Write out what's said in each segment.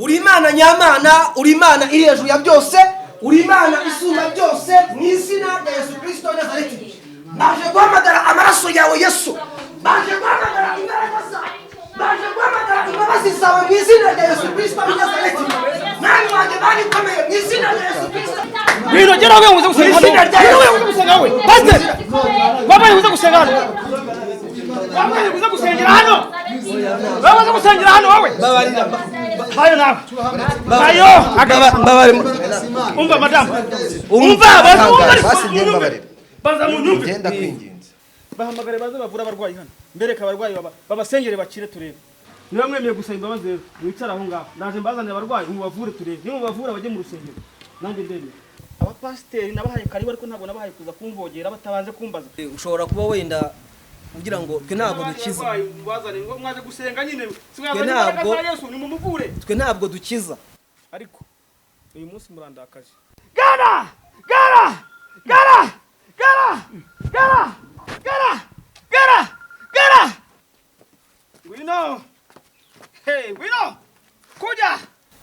uri Imana nyamana, uri Imana iri hejuru ya byose, uri Imana isumba byose, mu izina rya Yesu Kristo wa Nazareti. Baje guhamagara amaraso yawe Yesu, baje guhamagara imbaraga zawe, baje guhamagara imbabazi zawe mu izina rya Yesu Kristo wa Nazareti. Nani wanjye bari komeye mu izina rya Yesu Kristo. Bino gera wewe uze gusenga hano. Bino wewe uze gusenga wewe. Pastor. Baba uze gusenga hano. Baba uze gusengera hano. Baba uze gusengera hano wewe. Bayo nawe. Bayo. Mbabari. Umva madam. Umva basi ngende mbabari. Baza mu nyumba. Ngenda kwinginze. Bahamagare baze bavura abarwayi hano. Mbereka abarwayi babasengere bakire turebe. Niba mwemeye gusaba imbabazi rero wicara aho ngaho. Ndaje mbazanira abarwayi mubavure turebe. Niba mubavura bajye mu rusengero. Nanjye ndemeye. Abapasiteri nabahaye karibu ariko ntabwo nabahaye kuza kumvogera batabanze kumbaza. Ushobora kuba wenda kugira ngo twe ntabwo dukiza. Bazane ngo mwaje gusenga nyine. Simwazanye ntabwo Yesu ni mumuvure. Twe ntabwo dukiza. Ariko uyu munsi murandakaje. Gara! Gara! Gara! Gara! Gara! Gara! Gara! Gara! Wino! Hey, wino! Kuja!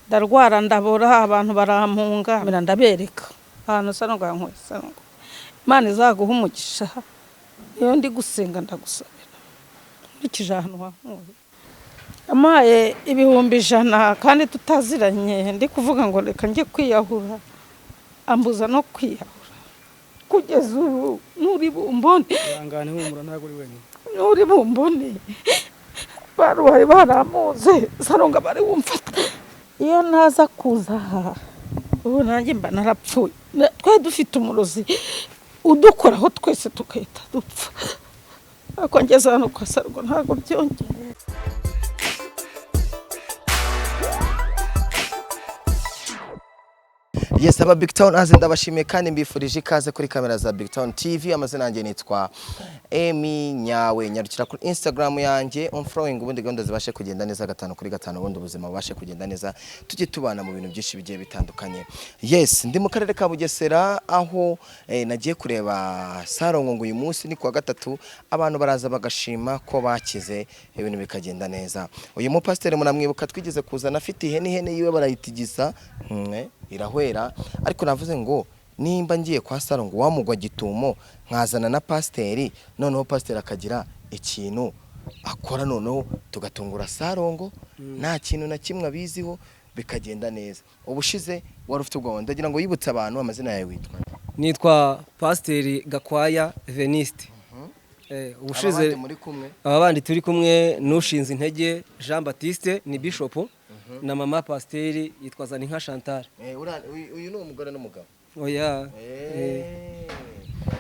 Ndarwara ndabora abantu barampunga ndabereka ahantu Salongo yankwesa ngo Imana izaguha umugisha iyo ndi gusenga ndagusabira nkurikije ahantu wankuye amaye 100,000 kandi tutaziranye ndi kuvuga ngo reka njye kwiyahura ambuza no kwiyahura kugeza ubu nuri bumbone yangane humura ntago uri wenyine nuri bumbone Abarwayi baramuze Salongo bari wumfata iyo naza kuza ubu nanjye mba narapfuye twe dufite umurozi udukoraho twese tukahita dupfa ako ngeze hano kwa Salongo ntabwo byongeye. Yes, aba BigTown aze ndabashimiye kandi mbifurije ikaze kuri kamera za BigTown TV. Amazina yanjye nitwa Emi Nyawe. Nyarukira kuri Instagram yanjye unfollowing ubundi gahunda zibashe kugenda neza 5 kuri 5 ubundi ubuzima bubashe kugenda neza tujye tubana mu bintu byinshi bigiye bitandukanye. Yes, ndi mu karere ka Bugesera aho nagiye kureba Salongo ngo uyu munsi ni kwa gatatu abantu baraza bagashima ko bakize ibintu bikagenda neza. Uyu mu pasiteri muramwibuka twigeze kuzana afite ihene yiwe barayitigisa irahwera ariko navuze ngo nimba ngiye kwa Salongo wamugwa gitumo nkazana na pasiteri noneho pasiteri akagira ikintu akora noneho tugatungura Salongo nta kintu na kimwe abiziho bikagenda neza. Ubushize wari ufite ubwo ndagira ngo yibutse abantu amazina yawe witwa. Nitwa Pasiteri Gakwaya Veniste. Ubushize abandi turi kumwe n'ushinze intege Jean Baptiste ni Bishop na mama Pasiteri yitwa Zaninka Chantal. Uyu ni umugore n'umugabo. Oya.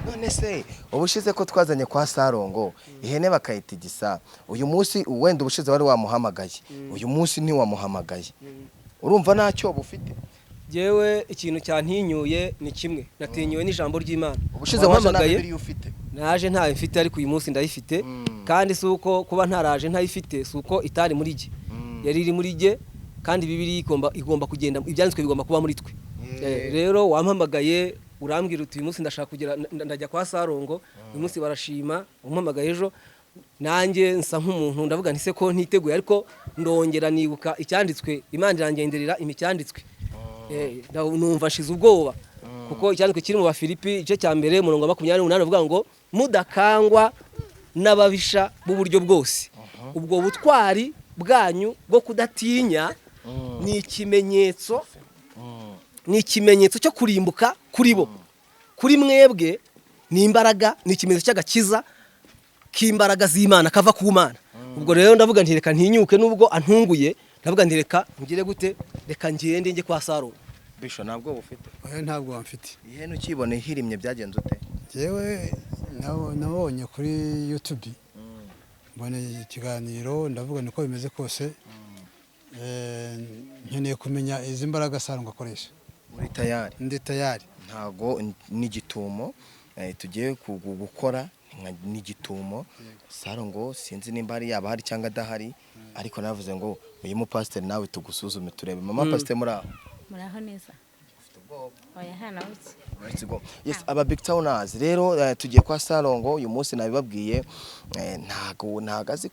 None se ubushize ko twazanye kwa Salongo ihene bakayitigisa uyu munsi wenda ubushize wari wamuhamagaye uyu munsi ntiwamuhamagaye urumva ntacyo bufite. Jewe ikintu cyantinyuye ni kimwe natinyuwe n'ijambo ry'Imana. Ubushize wamuhamagaye ufite naje ntayo mfite ariko uyu munsi ndayifite kandi suko kuba ntaraje ntayifite suko itari muri je yari iri muri je kandi Bibiliya igomba kugenda ibyanditswe bigomba kuba muri twe. Rero wampamagaye urambwira uti uyu munsi ndashaka kugira ndajya kwa Salongo uyu munsi barashima umpamagaye ejo nanjye nsa nk'umuntu ndavuga nti se ko ntiteguye ariko ndongera nibuka icyanditswe Imana irangenderera imicyanditswe numva nshize ubwoba kuko icyanditswe kiri mu Bafilipi igice cya mbere 28 uvuga ngo mudakangwa n'ababisha b'uburyo bwose ubwo butwari bwanyu bwo kudatinya ni ikimenyetso cyo kurimbuka kuri bo kuri mwebwe ni imbaraga ni ikimenyetso cy'agakiza k'imbaraga z'Imana kava ku Mana. Ubwo rero ndavuga nti reka ntinyuke nubwo antunguye ndavuga nti reka ngire gute reka ngende njye kwa Salongo. Bisho ntabwo bufite ntabwo bamfite ihene ukibone hirimye byagenze ute? Jewe nabonye kuri YouTube mbone ikiganiro ndavuga niko bimeze kose nkeneye kumenya izi mbaraga Salongo akoresha. Uri tayari? Ndi tayari. Ntago n'igitumo tugiye gukora n'igitumo Salongo sinzi nimba ari yaba hari cyangwa adahari ariko navuze ngo uyu mu pasiteri nawe tugusuzume turebe. Mama pasiteri muraho neza. Ufite ubwoba? Oya hanawutse. Yes, aba BigTowners rero tugiye kwa Salongo uyu munsi nabibabwiye ntagazi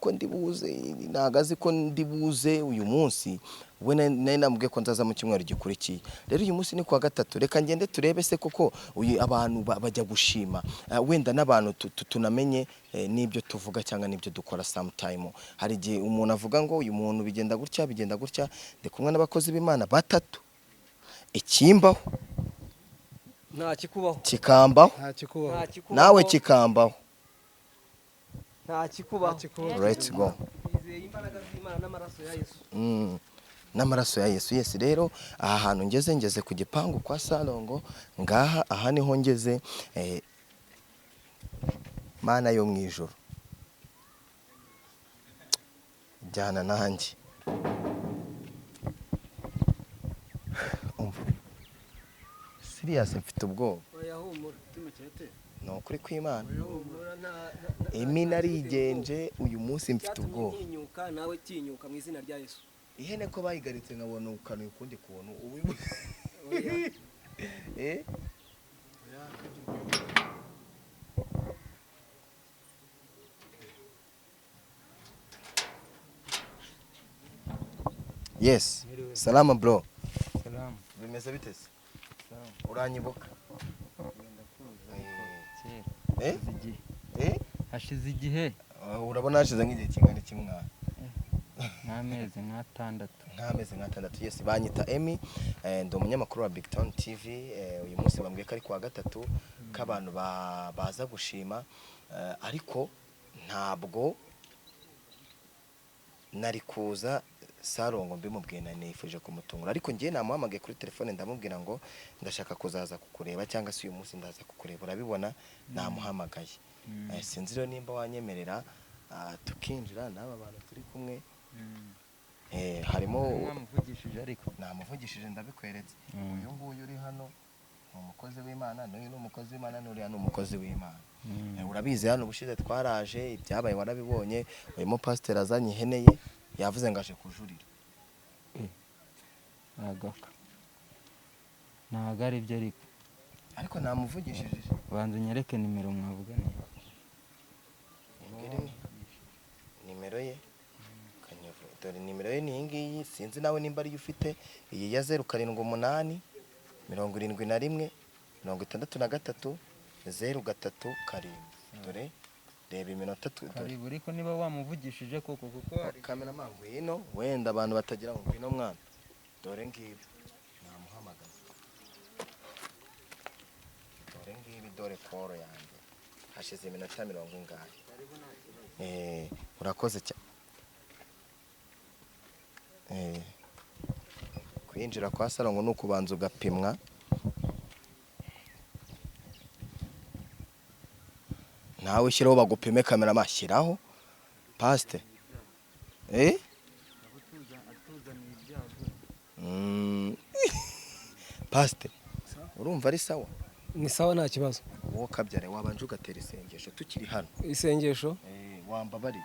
ko ndibuze uyu munsi we nari namubwiye ko nzaza mu cyumweru gikurikiye. Rero uyu munsi ni kuwa gatatu, reka ngende turebe se koko uyu abantu bajya gushima, wenda n'abantu tunamenye n'ibyo tuvuga cyangwa n'ibyo dukora sometime. Hari igihe umuntu avuga ngo uyu muntu bigenda gutya ndi kumwe n'abakozi b'Imana batatu, ikimbaho nta kikubaho kikambaho nawe kikambaho nta kikubaho. Let's go. Twizeye imbaraga z'Imana n'amaraso ya Yesu. N'amaraso ya Yesu. Yes, rero aha hantu ngeze ku gipangu kwa Salongo, ngaha aha niho ngeze. Mana yo mu ijuru, jyana nanjye. Serious mfite ubwoba. No kuri kw'Imana. Emi narigenje uyu munsi mfite ubwoba. Tinyuka nawe tinyuka mu izina rya Yesu. Ihene ko bayigaritse nkabona ukanuye ukundi kuntu ubu. Yes. Salama bro. Salamu. Bimeze bitese? Uranyibuka? Hashize igihe. Urabona hashize nk'igihe kingana kimwe. Nk'amezi nk'atandatu. Yes, banyita Emi, ndi umunyamakuru wa BigTown TV. Uyu munsi bambwiye ko ari kuwa gatatu k'abantu baza gushima, ariko ntabwo nari kuza Salongo mbimubwiye nifuje kumutungura, ariko ngiye namuhamagaye kuri telefone ndamubwira ngo ndashaka kuzaza kukureba cyangwa se uyu munsi ndaza kukureba. Urabibona namuhamagaye. Sinzi rero nimba wanyemerera tukinjira n'aba bantu turi kumwe. Harimo namuvugishije, ariko namuvugishije ndabikweretse. Uyu nguyu uri hano ni umukozi w'Imana, n'uyu ni umukozi w'Imana, n'uriya ni umukozi w'Imana. Urabizi hano ubushize twaraje, ibyabaye warabibonye. Uyu Pasiteri azanye ihene ye, yavuze ngo aje kujurira. ntabwo ari byo, ariko namuvugishije. banza unyereke nimero mwavugana. Nimero ye dore nimero ye ni iyi ngiyi, sinzi nawe nimba ariyo ufite, iyi ya 078 71 63 037. Dore reba iminota karibu, ariko niba wamuvugishije koko kuko cameraman ngwino, wenda abantu batagira ngo ngwino mwana. Dore ngibi namuhamagaza, dore ngibi, dore koro yanjye hashize iminota 50. Urakoze cyane. Kwinjira kwa Salongo ni ukubanza ugapimwa. Nawe ushyiraho bagupime, kamera mashyiraho Pasiteri. Pasiteri, urumva ari sawa? Ni sawa nta kibazo. Wowe kabyare wabanje ugatera isengesho tukiri hano. Isengesho Wambabari.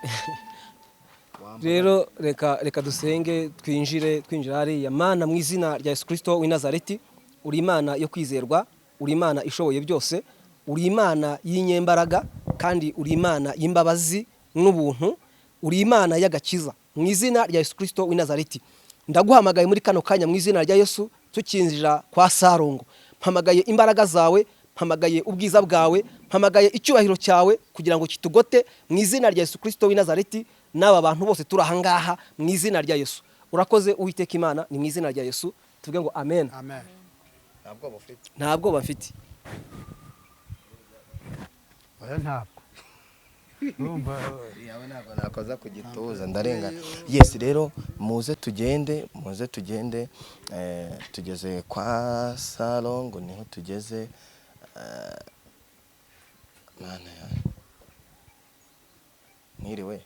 rero reka dusenge twinjira hariya. Mana mu izina rya Yesu Kristo w'i Nazareti, uri Imana yo kwizerwa, uri Imana ishoboye byose, uri Imana y'inyembaraga, kandi uri Imana y'imbabazi n'ubuntu, uri Imana y'agakiza. Mu izina rya Yesu Kristo w'i Nazareti ndaguhamagaye muri kano kanya mu izina rya Yesu, tukinjira kwa Salongo. Mpamagaye imbaraga zawe, mpamagaye ubwiza bwawe, mpamagaye icyubahiro cyawe kugira ngo kitugote mu izina rya Yesu Kristo w'i Nazareti. N'aba bantu bose turi aha ngaha mu izina rya Yesu. Urakoze Uwiteka Imana, ni mu izina rya Yesu tuvuge ngo amen. Amen. Ntabwo bafite. Oya ntabwo. Urumva yawe ntabwo nakoza ku gituza ndarengana. Yes, rero muze tugende, tugeze kwa Salongo, niho tugeze. Mana ya Niriwe.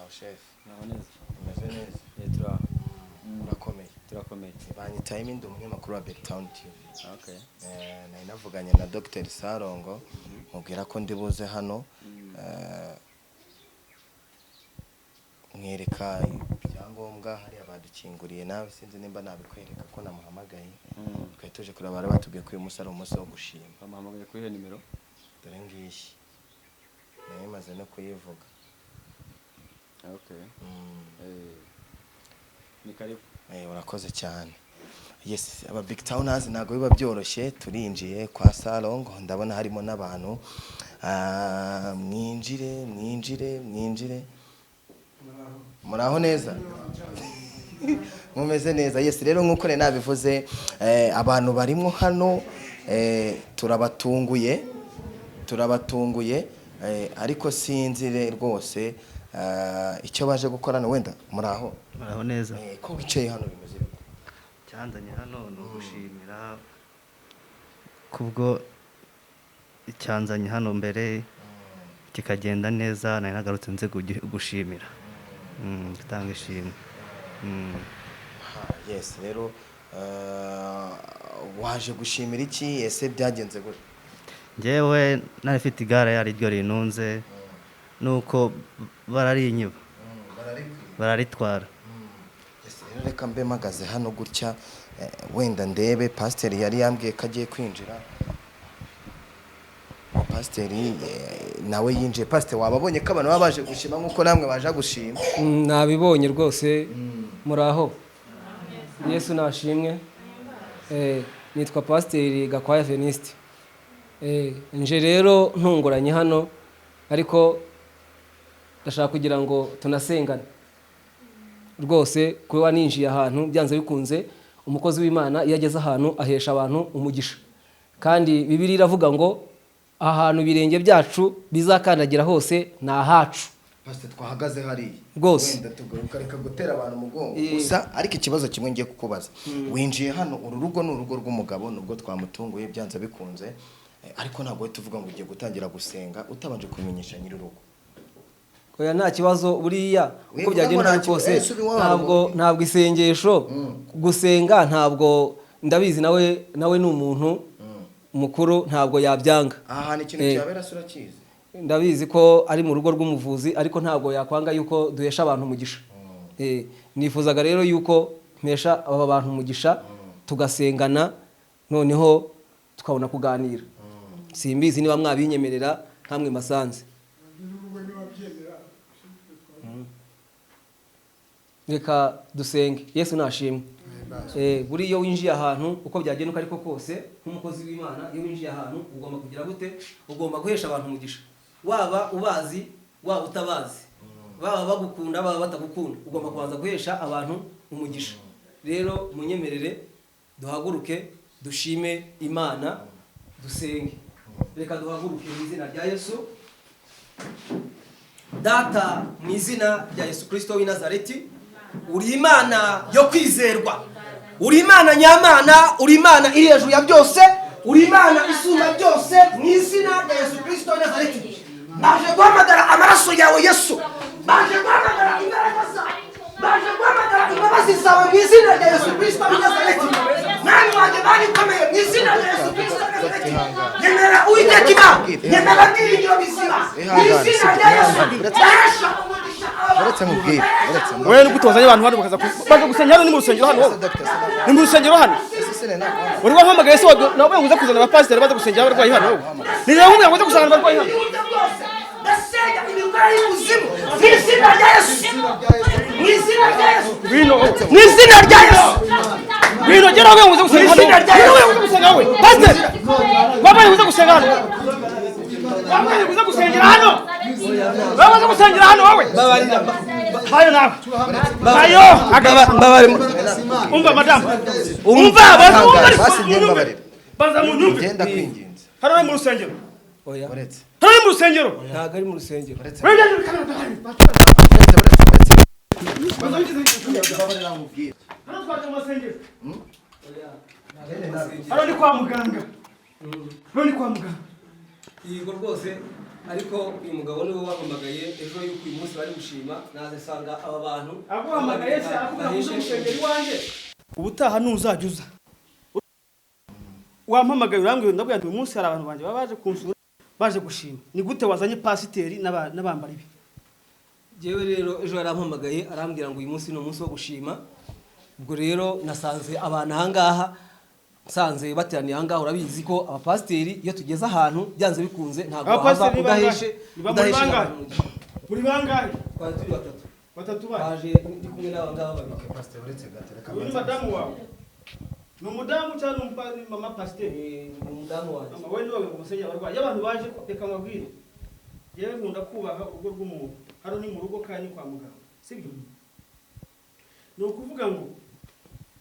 Chef, umeze neza? Turaho. Urakomeye? turakomeye. banyitayemo ndi umunyamakuru wa BigTown TV. Okay. Nari navuganye na Dr. Salongo mubwira ko ndi buze hano mwereka ibyangombwa hari abadukinguriye nawe sinzi nimba nabikwereka ko namuhamagaye twari tuje kureba bari batubwiye ko uyu munsi ari umunsi wo gushima. Bamuhamagaye kuri iyo nimero dore ngiyi nayo maze no kuyivuga. Okay. Ni karibu. Urakoze cyane. Yes, aba BigTowners ntago biba byoroshye. Turinjiye kwa Salongo ndabona harimo n'abantu mwinjire muraho neza mumeze neza. Yes, rero nkuko nabivuze abantu barimo hano turabatunguye ariko sinzire rwose icyo baje gukorana. Wenda muraho neza ko wicaye hano bimeze bite? cyanzanye hano no gushimira kubwo icyanzanye hano mbere kikagenda neza, nari nagarutse nze gushimira gutanga ishimwe. Yes, rero waje gushimira iki? Ese byagenze gute? Njyewe narifite igare yari ryo rinunze nuko bararinyiba bararitwara. Reka mbe magaze hano gutya wenda ndebe. Pasiteri yari yambwiye ko agiye kwinjira. Pasiteri nawe yinjiye. Pasiteri wababonye ko abantu baba baje gushima nkuko namwe baje gushima? Nabibonye rwose. Muraho. Yesu nashimwe. Nitwa Pasiteri Gakwaya Veniste. Nje rero ntunguranye hano ariko ndashaka kugira ngo tunasengane rwose kuba ninjiye ahantu byanze bikunze. Umukozi w'Imana iyo ageze ahantu ahesha abantu umugisha, kandi Bibiliya iravuga ngo ahantu birenge byacu bizakandagira hose ni ahacu. Pasiteri twahagaze hari rwose wenda tugaruka reka gutera abantu umugongo gusa. Ariko ikibazo kimwe ngiye kukubaza, winjiye hano uru rugo ni urugo rw'umugabo nubwo twamutunguye byanze bikunze, ariko ntabwo tuvuga ngo ugiye gutangira gusenga utabanje kumenyesha nyir'urugo. Oya nta kibazo buriya uko byagenda kose ntabwo isengesho gusenga ntabwo ndabizi nawe ni umuntu mukuru ntabwo yabyanga. Aha ni ikintu cyabera surakizi. Ndabizi ko ari mu rugo rw'umuvuzi ariko ntabwo yakwanga yuko duhesha abantu umugisha. Nifuzaga rero yuko mpesha aba bantu umugisha tugasengana noneho tukabona kuganira. Simbizi niba mwabinyemerera nkamwe masanze. Reka dusenge. Yesu nashimwe. Buri iyo winjiye ahantu uko byagenda uko ariko kose nk'umukozi w'Imana iyo winjiye ahantu ugomba kugira gute? Ugomba guhesha abantu umugisha. Waba ubazi waba utabazi, baba bagukunda baba batagukunda, ugomba kubanza guhesha abantu umugisha. Rero munyemerere duhaguruke dushime Imana dusenge. Reka duhaguruke mu izina rya Yesu. Data, mu izina rya Yesu Kristo w'i Nazareti, uri Imana yo kwizerwa, uri Imana nyamana, uri Imana iri hejuru ya byose, uri Imana isumba byose. Mu izina rya Yesu Kristo w'i Nazareti baje guhamagara amaraso yawe Yesu, baje guhamagara imbaraga zawe, baje guhamagara imbabazi zawe mu izina rya Yesu Kristo w'i Nazareti. Nani wanjye bari komeye mu izina rya Yesu Kristo w'i Nazareti. Nyemera Uwiteka Imana, nyemera byiringiro bizima mu izina rya Yesu. Uretse mubwire wewe ni gutozanya abantu hano bakaza baje gusengera hano. Ni mu rusengero hano, ni mu rusengero hano. Uri wahamagaye se nawe uza kuzana abapasiteri baje gusengera abarwayi hano. Ni rero ngo uza gusanga abarwayi hano. Ndasenya imigara y'ubuzima mu izina rya Yesu, mu izina rya Yesu, mu izina rya Yesu. Wino gera wewe uza gusengera hano, wewe uza gusengera wewe pasiteri, wabaye uza gusengera hano, wabaye uza gusengera hano, wewe uza gusengera hano wewe. Hayo nawe hayo Mbabare. Umva madamu, umva baza baza mu nyumba. Genda kwinginze. Hano mu rusengero. Oya. Uretse. Hano mu rusengero. Ntago ari mu rusengero. Hano twaje mu rusengero. Hano ni kwa muganga. Hano ni kwa muganga. Yego rwose ariko uyu mugabo niwe wahamagaye ejo yuko uyu munsi bari gushima naze sanga aba bantu aguhamagaye se akubwira ngo uze gusengera iwanjye. ubutaha nuzajya uza wampamagaye urambwira ndabwira nti uyu munsi hari abantu banje baba baje kunsura baje gushima ni gute wazanye pasiteri n'abambari be jewe rero ejo yarampamagaye arambwira ngo uyu munsi ni umunsi wo gushima ubwo rero nasanze abantu ahangaha nsanze bateraniye ahangaha urabizi ko abapasiteri iyo tugeze ahantu byanze bikunze ntabwo wahava udaheshe muri bangahe twari turi batatu baje ndi kumwe n'abangaba babiri pasiteri uretse gatereka uyu ni madamu wawe ni umudamu cyangwa ni mama pasiteri ni umudamu wanjye wowe niwe ngo musenya abarwayi iyo abantu baje reka mabwire yewe nkunda kubaha urugo rw'umuntu hano ni mu rugo kandi kwa muganga sibyo ni ukuvuga ngo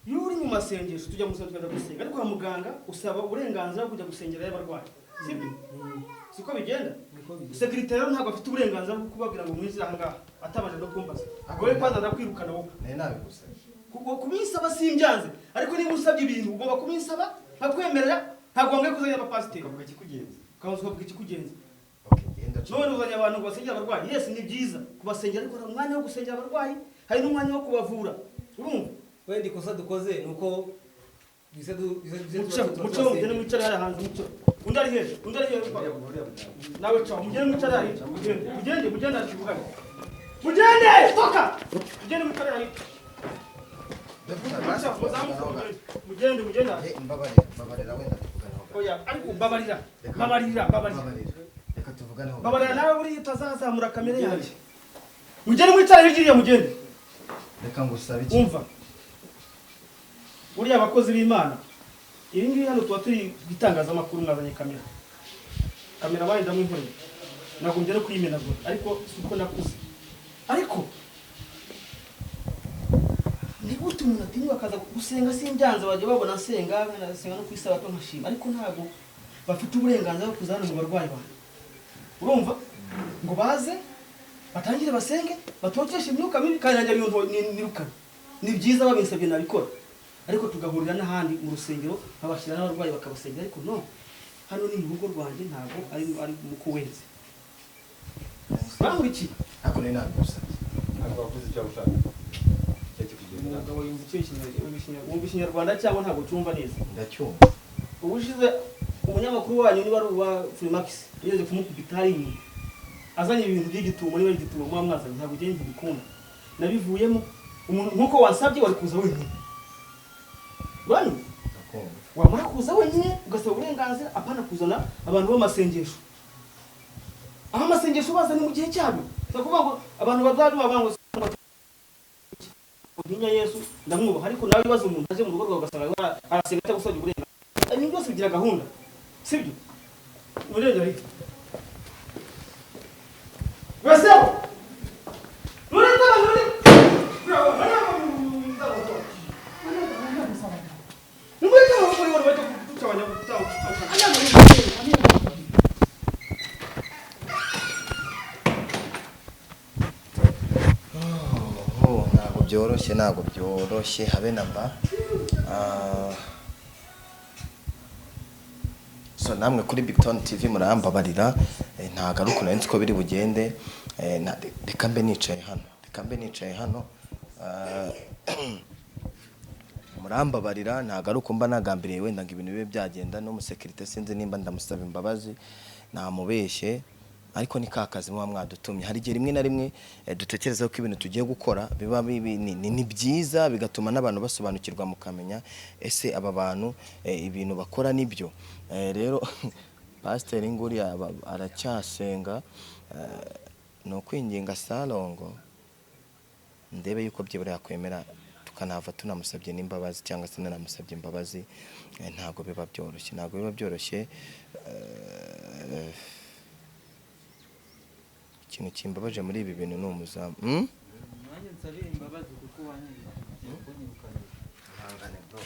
iyo uri mu masengesho tujya musaba tukajya gusenga ariko kwa muganga usaba uburenganzira bwo kujya gusengera y'abarwayi sibyo siko bigenda Sekirite rero ntabwo afite uburenganzira bwo kubabwira ngo mwizire aha ngaha atabanje no kumbaza wowe kwanza ndakwirukana wowe nabigusabye kubinsaba simbyanze ariko niba usabye ibintu ugomba kubinsaba nkakwemerera ntabwo wambwiye kuzanya abapasiteri ukavuga ikikugenza ukavuga ikikugenza genda none uzanye abantu ngo basengere abarwayi yes ni byiza kubasengera ariko hari umwanya wo gusengera abarwayi hari n'umwanya wo kubavura urumva wenda ikosa dukoze ni uko muco mugende mwicare hariya hanze muco undi ari hejuru nawe caho mugende mwicare hariya mugende arikivugane mugende toka mugende mwicare hariya mugende mbabarira wenda tuvuganaho oya ariko mbabarira reka tuvuganeho babarira nawe buriya utazazamura kamere yanjye mugende mwicare hirya mugende reka ngusabe iki umva buriya abakozi b'Imana ibi ngibi hano tuba turi gitangazamakuru mwazanye kamera bayi ndamwinkoreye ntabwo ngera kuyimenagura ariko siko nakuze ariko ni gute umuntu atinyuka akaza gusenga simbyanze bajya babona nsenga no kwisaba ko nkashima ariko ntabwo bafite uburenganzira bwo kuzana mu barwayi bane urumva ngo baze batangire basenge batokeshe imyuka mibi kandi nanjye ariyo nirukana ni byiza babinsabye nabikora ariko tugahurira n'ahandi mu rusengero abashyira n'abarwayi bakabasengera ariko no hano ni mu rugo rwanjye ntabwo ari mu kuwenze bamurikiye ariko ni nabigusabye ntabwo wakoze icyo ushaka umugabo yumva ikinyarwanda cyangwa ntabwo cyumva neza ndacyumva ubushize umunyamakuru wanyu niba ari uwa Freemax yigeze kumukubita hari inyuma azanye ibintu by'igitumo niba igitumo muba mwazanye ntabwo ugenda bikunda nabivuyemo nkuko wansabye wari kuza wenyine bani wamara kuza wenyine ugasaba uburenganzira apana kuzana abantu b'amasengesho aho amasengesho baza ni mu gihe cyabo kuvuga ngo abantu bazari babango Udinya Yesu ndamwubaha ariko nawe ibibazo umuntu aje mu rugo rwawe ugasanga arasenga atagusabye uburenganzira ni byose bigira gahunda sibyo urebe ariko Baseo Nurita ntabwo byoroshye habe namba so namwe kuri BigTown TV murambabarira ntago ari ukuntu nzi ko biri bugende reka mbe nicaye hano murambabarira ntago ari ukumba nagambiriye wenda ngo ibintu bibe byagenda no musekirite sinzi nimba ndamusaba imbabazi namubeshye ariko ni kakazi muba mwadutumye hari gihe rimwe na rimwe dutekereza ko ibintu tugiye gukora biba ni byiza bigatuma n'abantu basobanukirwa mukamenya ese aba bantu ibintu bakora nibyo rero Pasiteri nguri aracyasenga no kwinginga Salongo ndebe yuko byibura yakwemera tukanava tunamusabye n'imbabazi cyangwa se nanamusabye imbabazi ntago biba byoroshye ikintu kimbabaje muri ibi bintu ni umuzamu nanjye nsabira imbabazi kuko wanyibye kunyirukana ihangane bro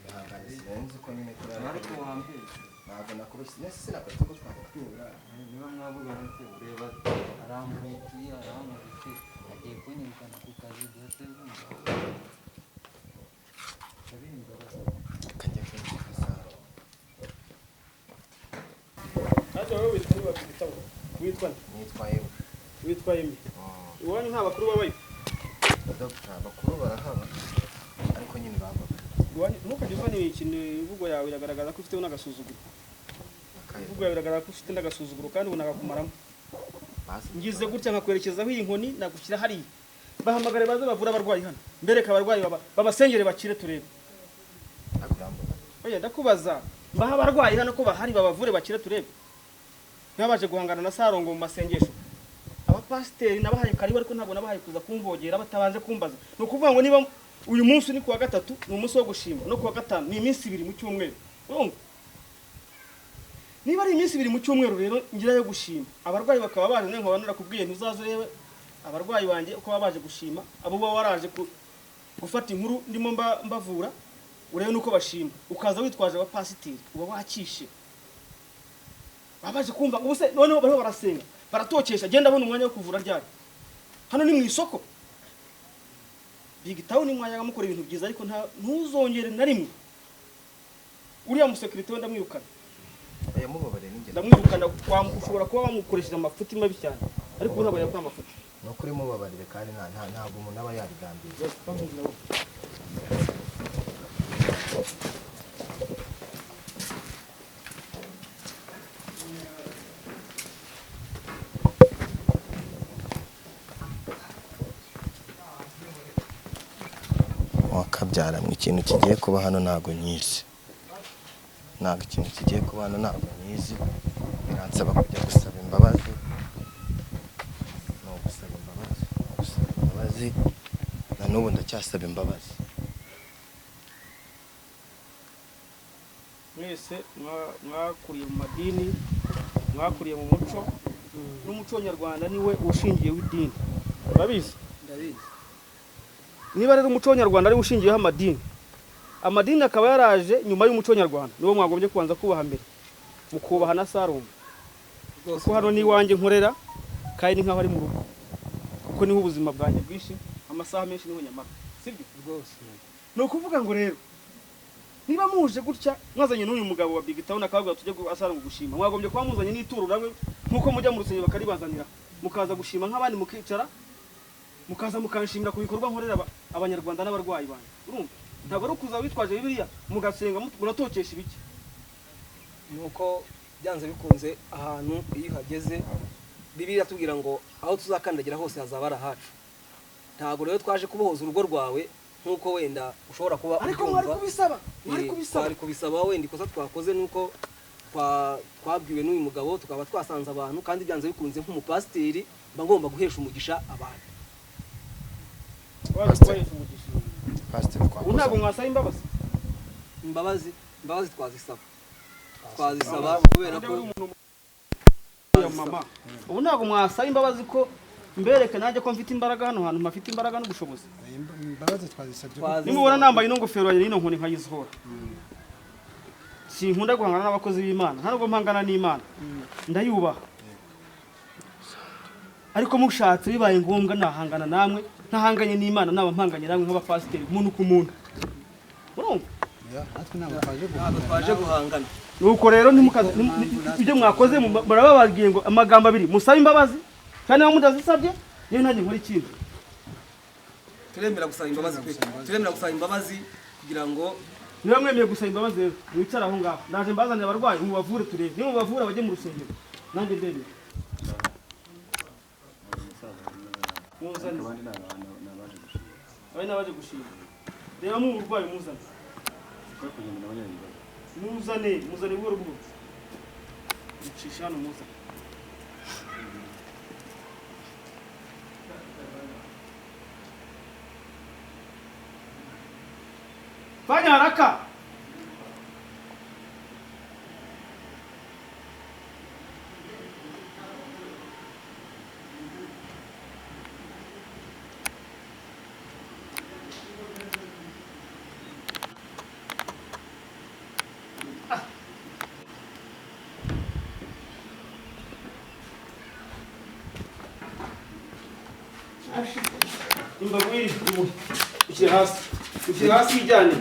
ihangane sinzi ko nyine kuri ariko wambere ntabwo nakubise nese sinakwita ko twakwibura niba mwavugana se ureba arambuye aramuritse agiye kunyirukana ku kazi byose bumva nsabira imbabazi kajya kwinjira Salo Ati wowe witwa BigTown witwa witwa Emi iwanyu nta bakuru babaye Dr. bakuru barahaba ariko nyine bamba ntukagizwa n'ikintu imvugo yawe iragaragaza ko ufite n'agasuzuguro. Imvugo yawe iragaragaza ko ufite n'agasuzuguro kandi unagakumaramo. Ngize gutya nkakwerekezaho iyi nkoni nagushyira hariya. Bahamagare baze bavura abarwayi hano. Mbereka abarwayi babasengere bakire turebe. Oya ndakubaza baha abarwayi hano ko bahari babavure bakire turebe. Nyabaje guhangana na Salongo mu masengesho. Pasiteri nabahaye karibu ariko ntabwo nabahaye kuza kumvogera batabanje kumbaza. No kuvuga ngo niba uyu munsi ni kuwa gatatu ni umunsi wo gushima no kuwa gatanu ni iminsi 2 mu cyumweru. Urumva? Niba ari iminsi 2 mu cyumweru rero ngira yo gushima. Abarwayi bakaba baje nko banura kubwiye ntuzazo rebe abarwayi banje uko babaje gushima abo bo waraje gufata inkuru ndimo mbavura urebe nuko bashima ukaza witwaje wa Pasiteri uba wakishe. Babaje kumva ubuse noneho bariho barasenga. Baratokesha genda abona umwanya wo kuvura ryari. Hano ni mu isoko. BigTown mwanya mukora ibintu byiza ariko ntuzongere na rimwe. Uriya musekirite wenda mwirukana. Aya mubabare ninjye. Ndamwirukana ushobora kuba bamukoresheje amafuti mabi cyane. Ariko ntabwo yakora amafuti. No kuri mubabarire kandi ntabwo umuntu aba yabigambiye. Wakabyara mu ikintu kigiye kuba hano ntago nyizi. Ntago ikintu kigiye kuba hano ntago nyizi. Biransaba kujya gusaba imbabazi. No gusaba imbabazi. Na n'ubu ndacyasaba imbabazi. Mwese mwakuriye mu madini, mwakuriye mu muco, n'umuco nyarwanda niwe ushingiye w'idini. Urabizi? Ndabizi. Niba rero umuco nyarwanda ari ushingiyeho amadini akaba yaraje nyuma y'umuco nyarwanda niwo mwagombye kubanza kubaha mbere mukubaha na Salongo kuko hano ni wanjye nkorera kandi nkaho ari mu rugo kuko niho ubuzima bwanjye bwishi amasaha menshi niho nyamara sibyo rwose no kuvuga ngo rero niba muje gutya mwazanye n'uyu mugabo wa BigTown akavuga tujye Salongo gushima mwagombye kuba muzanye n'ituro namwe nkuko mujya mu rusengero bakaribazanira mukaza gushima nk'abandi mukicara mukaza mukanshimira ku bikorwa nkorera abanyarwanda n'abarwayi banje urumva ntabwo ari kuza witwaje Bibiliya mugasenga muratokesha ibiki nuko byanze bikunze ahantu iyo hageze Bibiliya tubwira ngo aho tuzakandagira hose hazaba arahacu ntabwo rero twaje kubohoza urugo rwawe nkuko wenda ushobora kuba ariko mwari kubisaba wenda ikosa twakoze nuko twabwiwe n'uyu mugabo tukaba twasanze abantu kandi byanze bikunze nk'umupasiteri mba ngomba guhesha umugisha abantu Pasiteri ntabwo mwasaba imbabazi twazisaba kubera ko mama ubu ntabwo mwasaba imbabazi ko mbereke nanjye ko mfite imbaraga hano hantu mafite imbaraga n'ubushobozi imbabazi twazisabye nimubona nambaye ino ngofero yanjye n'ino nkoni nkayizihora sinkunda guhangana n'abakozi b'Imana ntabwo mpangana n'Imana ndayubaha ariko mushatse bibaye ngombwa nahangana namwe ntahanganye n'Imana naba mpanganye namwe nk'abapasiteri umuntu ku muntu urumva ntabwo twaje guhangana nuko rero ibyo mwakoze barabababwiye ngo amagambo abiri musaba imbabazi kandi aho mudazisabye yewe nanjye nkora ikindi turemera gusaba imbabazi kugira ngo niba mwemeye gusaba imbabazi rero mwicara aho ngaho ndaje mbazanire abarwayi mubavure turebe niba mubavura bajye mu rusengero nanjye ndemera muzane abandi nabaje gushima reba mu burwayi muzane buhoro buhoro mucisha hano muzane fanya haraka imbagwiri ushyire hasi ijyane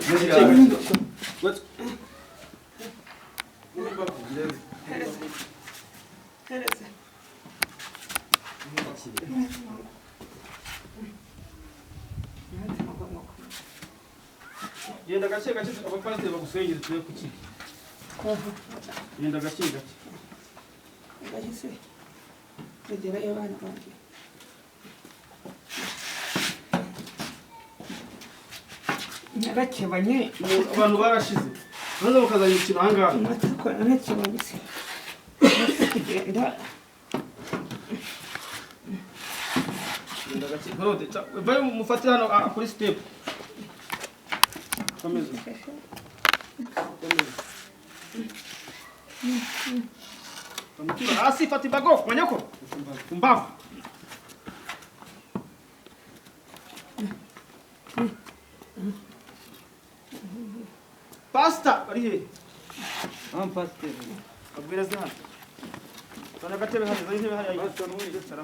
genda gake gake abapasiteri bagusengera tuye ku kiki genda gake gake Gahise regera abana banjye narakebanye abantu barashize maze mukazanye ikintu ahangaha narakebanye se kugenda genda gake Claude vayo mufatire hano kuri step komeza Kamutura hasi fata imbago manyoko umbavu Pasta bari he Pasiteri. abwiriza hano Tona gatebe hano zari ntebe hano pasta no ndetsara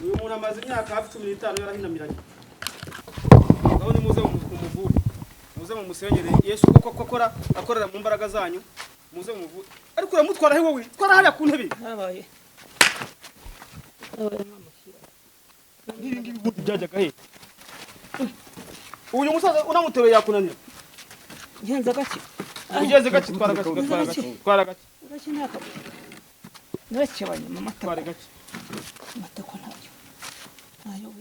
uyu muntu amaze imyaka hafi 15 yarahinamiranye aho ni muze umuvure muze mu musengere Yesu koko akorera mu mbaraga zanyu muze mu muvure ariko uramutwara he wowe twara hariya ku ntebe nabaye ngiringi bibundi byajyaga he uyu musaza unamutewe yakunanira ngenza gake ugeze gake twara gake gake naka narakebanye mama twara gake matako nayo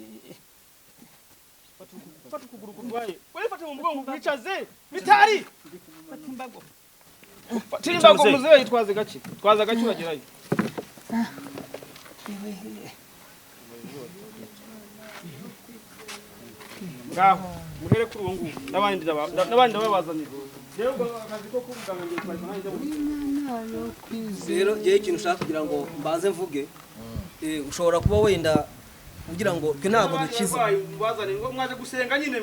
fata ukuguru kurwaye urifate mu mugongo wicaze bitari fata imbago Timbago muzeyi twaze gake twaza gake uragerayo ngaho muhere kuri uwo nguwo n'abandi babazanira rero akazi ko kubuganga ngiye twari rero ngiye ikintu ushaka kugira ngo mbanze mvuge ushobora kuba wenda kugira ngo twe ntabwo dukiza bazanira ngo mwaje gusenga nyine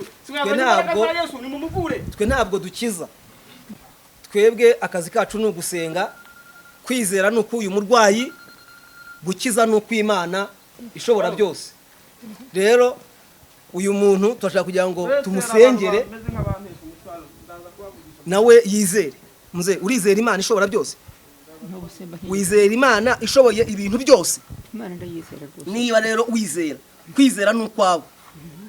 twe ntabwo dukiza twebwe akazi kacu ni ugusenga kwizera ni uko uyu murwayi gukiza ni uko Imana ishobora byose rero uyu muntu turashaka kugira ngo tumusengere nawe yizere muze urizera Imana ishobora byose wizera Imana ishoboye ibintu byose niba rero wizera kwizera ni ukwawe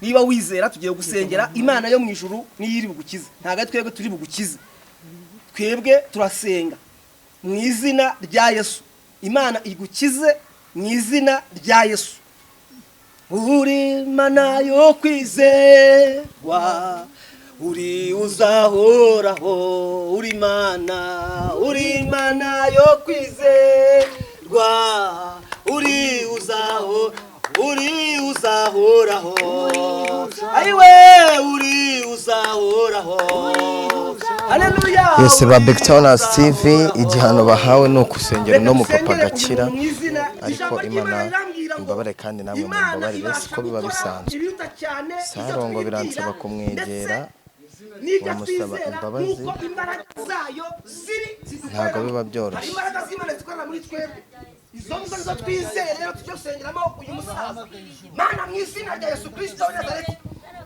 niba wizera tugiye gusengera Imana yo mu ijuru niyo iri bugukize ntago twebwe turi bugukize twebwe turasenga mu izina rya Yesu Imana igukize mu izina rya Yesu uri Imana yo kwizerwa uri uzahoraho uri Imana yo kwizerwa uri uzahoraho ayiwe uri uzahoraho haleluya Yes ba BigTown TV igihano bahawe no kusengera no mu papa gakira ariko Imana imbabare kandi namwe mu mbabare bese ko biba bisanzwe Salongo biransaba kumwegera bamusaba imbabazi ntabwo biba byoroshye izo nizo twizeye rero tujye gusengeramo uyu musaza Mana mu izina rya Yesu Kristo wa Nazareti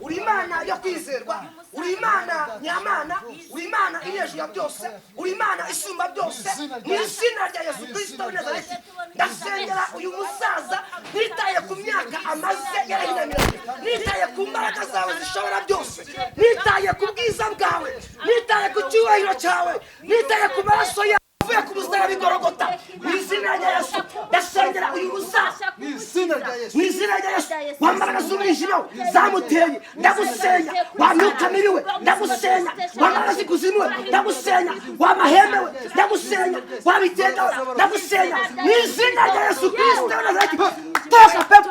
uri Imana yo kwizerwa uri Imana nyamana uri Imana iri hejuru ya byose uri Imana isumba byose mu izina rya Yesu Kristo wa Nazareti ndasengera uyu musaza nitaye ku myaka amaze yarahinamiranye nitaye ku mbaraga zawe zishobora byose nitaye ku bwiza bwawe nitaye ku cyubahiro cyawe nitaye ku maraso yawe uvuye ku musaraba igorogota mu izina rya Yesu ndasengera uyu musaza mu izina rya Yesu wambaraga z'umwijima zamuteye ndagusenya wamyuka miriwe ndagusenya wambaraga zikuzimu ndagusenya wamahemewe ndagusenya wabitendawe ndagusenya mu izina rya Yesu Kristo wa Nazareti toka pepo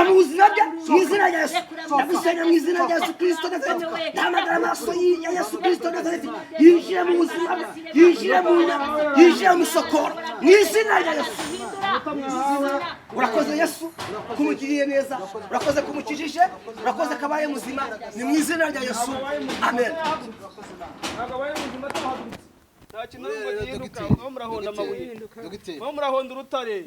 mu buzima bwe mu izina rya Yesu ndagusenya mu izina rya Yesu Kristo wa Nazareti ndamagara amaraso ya Yesu Kristo wa Nazareti yinjire mu buzima bwe yinjire mu nyama yinjire mu sokoro mu izina rya Yesu urakoze Yesu kumugiriye neza urakoze kumukijije urakoze kabaye muzima ni mu izina rya Yesu amen murahonda urutare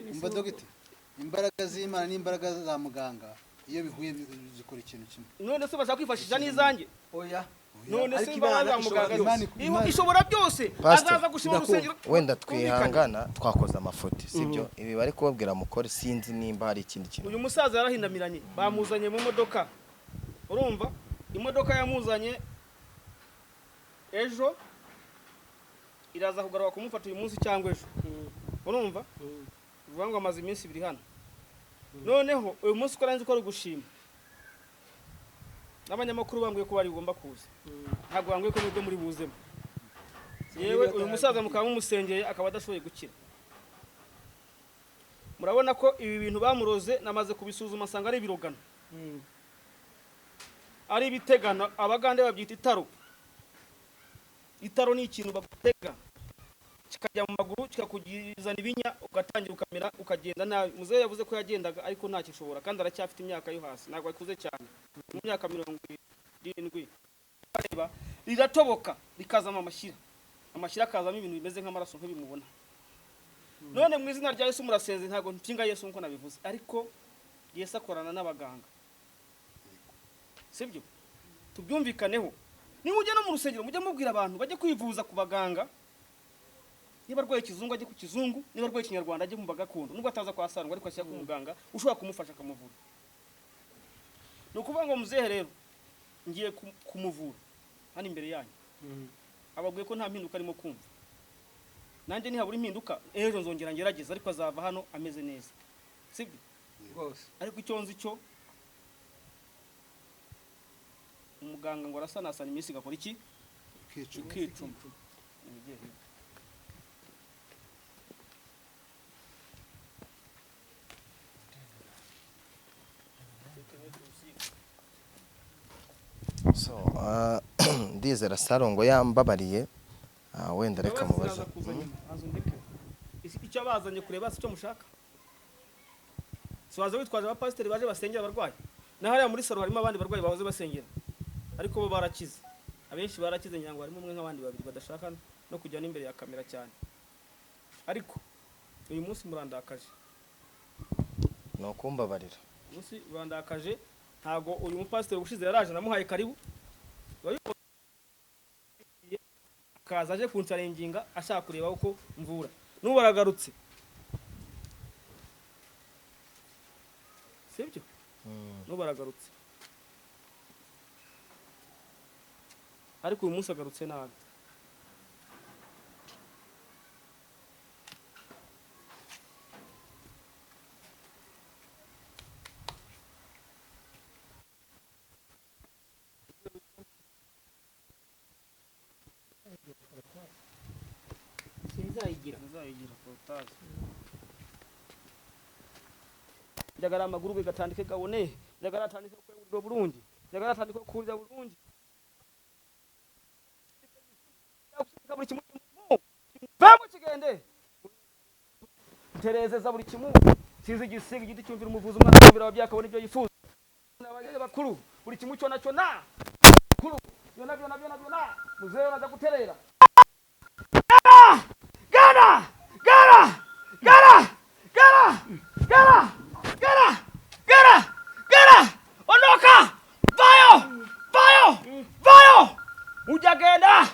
imbaraga z'Imana n'imbaraga za muganga iyo bihuye zikora ikintu kimwe. none se bashaka kwifashisha n'izanjye oya none se Ariko Imana imbabaza muganga Imana- ishobora byose Pastor, azaza gushima urusengero wenda twihangana twakoze amafuti sibyo ibi bari kubabwira mukore sinzi nimba hari ikindi kintu. uyu musaza yarahindamiranye bamuzanye mu modoka urumva imodoka yamuzanye ejo iraza kugaruka kumufata uyu munsi cyangwa ejo urumva uvuga ngo amaze iminsi ibiri hano noneho uyu munsi uko aranze ko ari gushima n'abanyamakuru bambwiye ko bari bugomba kuza ntabwo bambwiye ko nibwo muri buzemo yewe uyu musaza mukaba mumusengeye akaba adashoboye gukira murabona ko ibi bintu bamuroze namaze kubisuzuma asanga ari ibirogano ari ibitegano abagande babyita itaro itaro ni ikintu bagutega kikajya mu maguru kikakugizana ibinya ugatangira ukamera ukagenda nabi muzehe yavuze ko yagendaga ariko nta kishobora kandi aracyafite imyaka yo hasi ntabwo akuze cyane mu myaka 70 areba riratoboka rikazama amashyira akazamo ibintu bimeze nk'amaraso nk'ibimubona none mu izina rya Yesu murasenze ntabwo mpinga Yesu nkuko nabivuze ariko Yesu akorana n'abaganga sibyo tubyumvikaneho nimujye no mu rusengero mujye mubwira abantu bajye kwivuza ku baganga niba arwaye kizungu ajye ku kizungu niba arwaye kinyarwanda ajye mu bagakondo nubwo ataza kwa Salongo ariko ashyira ku muganga ushobora kumufasha akamuvura no kuvuga ngo muzehe rero ngiye kumuvura hano imbere yanyu ababwiye ko nta mpinduka arimo kumva nanjye nihabura impinduka ejo nzongera ngerageza ariko azava hano ameze neza sibyo rwose ariko icyo nzi cyo umuganga ngo arasanasana iminsi gakora iki ikicuma So ndizera Salongo yambabariye wenda reka mubaze icyo bazanye kureba icyo mushaka swaza witwaje aba pasiteri baje basengera abarwayi na hariya muri salo harimo abandi barwayi bahoze basengera ariko bo barakize abenshi barakize nyango harimo umwe nk'abandi babiri badashaka no kujya n'imbere ya kamera cyane ariko uyu munsi murandakaje no kumbabarira munsi bandakaje ntago uyu mupasiteri ushize yaraje namuhaye karibu akaza aje kunsarenginga ashaka kureba uko mvura n'ubu aragarutse sibyo n'ubu aragarutse ariko uyu munsi agarutse nabi nzayigira portage njagara amaguru bigatandike gabone njagara atandike ko Burundi njagara atandike ko kurya Burundi buri kimwe bamwe kigende terezeza buri kimwe sizi igisiga igiti cyumvira umuvuzi umwana wumvira ababyakabona ibyo yifuza n'abageze bakuru buri kimwe cyo nacyo na kuru yo nabyo na muzehe uraza guterera Gara! Ondoka! Vayo! Mujagera!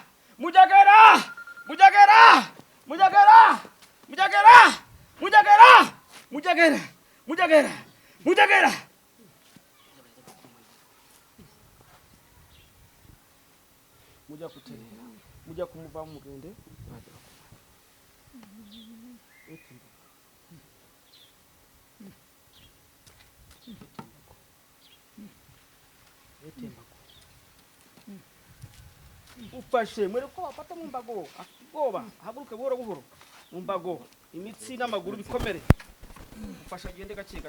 Mujya kuterera, mujya kumuva mu mugende. Ufashe muri ko bafata mu mbago agoba haguruke buhoro buhoro mu mbago imitsi n'amaguru bikomere ufasha agende gake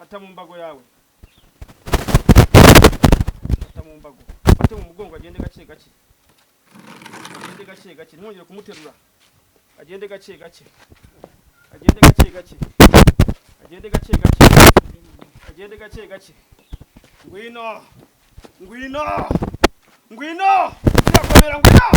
ata mu mbago yawe ata mu mbago ate mu mugongo agende gake ntongere kumuterura agende gake ngwino irakomera ngwino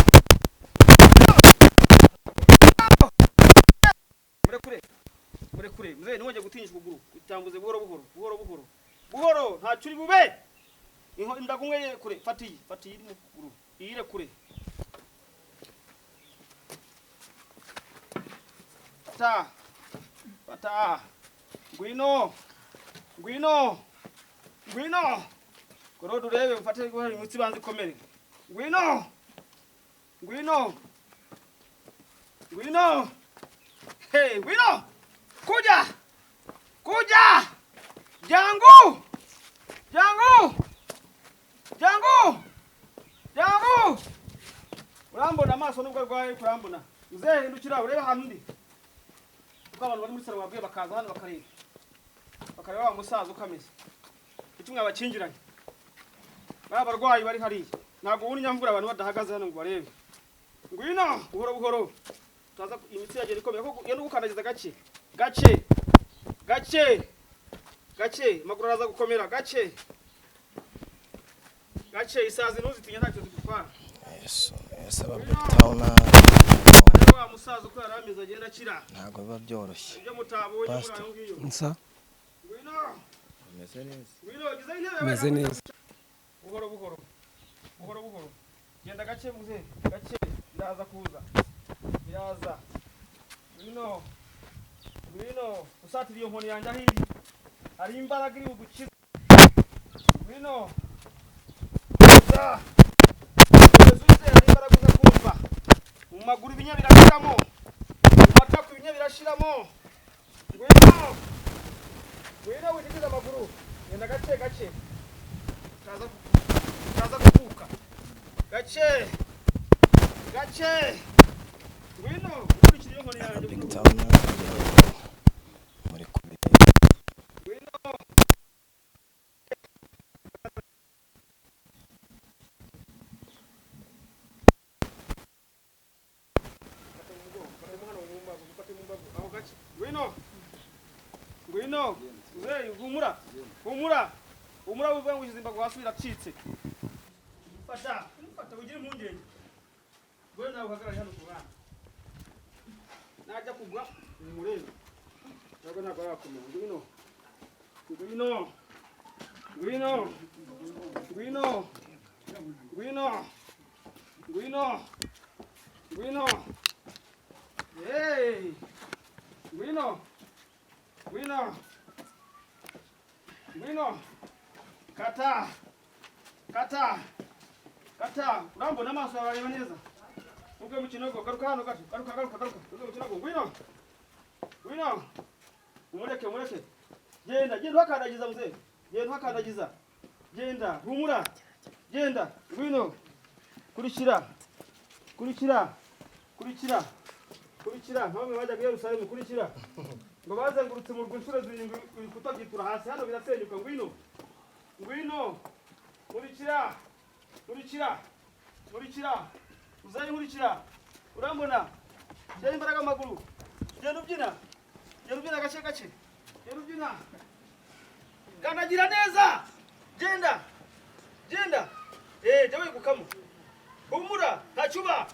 murekure muzehe ntiwongeye gutinyisha ukuguru utambuze buhoro buhoro buhoro ntacyo uri bube ndakumwe kure fatiye iri mu kuguru iyire kure fata ngwino korodo urebe ufate guhera imitsi banze ikomere ngwino hey ngwino kuja jangu urambona amaso nubwo rwaye kurambona uzehe hindukira urebe ahantu ndi uko abantu bari muri salo babwiye bakaza hano bakareba wa musaza ukameze itumwe abakingiranye abarwayi bari hariya ntabwo ubona inyamvura abantu badahagaze hano ngo barebe ngwino buhoro tutaza imitsi yagera ikomeye kuko iyo nugukandagiza gake maguru araza gukomera gake isazi ntuzitinya ntacyo zigutwara Yesu aba BigTown wa musaza uko yarameze agenda akira ntabwo biba byoroshye ibyo mutabonye muri ayo ngiyo nsa ngwino meze neza buhoro genda gake muze gake biraza kuza ngwino usatira iyo nkoni yanjye ahiri hari imbaraga iri bugukiza ngwino uza hari imbaraga uza kumva mu maguru ibinya birashiramo mu matako ibinya birashiramo ngwino widikiza amaguru genda gake utaza kuvuka gake ngwino ukurikira iyo nkoni yanjye BigTown muri kubiri ngwino uzeyi humura uvuga ngo izimba gwasubira acitse fata ugire impungenge gwe nawe uhagarare hano ku ruhande najya kugwa umurebe ntabwo yakomera ngwino hey ngwino kata urambona amaso yawe areba neza ubwe mu kinogo garuka hano gato garuka ubwe mu kinogo ngwino umureke genda uhakandagiza mzee genda humura genda ngwino kurikira bamwe bajya Yerusalemu kurikira ngo bazengurutse mu rw'inshuro zirindwi kutagitura hasi hano birasenyuka ngwino kurikira uzaye nkurikira urambona genda imbaraga amaguru genda ubyina gake genda ubyina ganagira neza genda jya wegukamo humura ntacyuba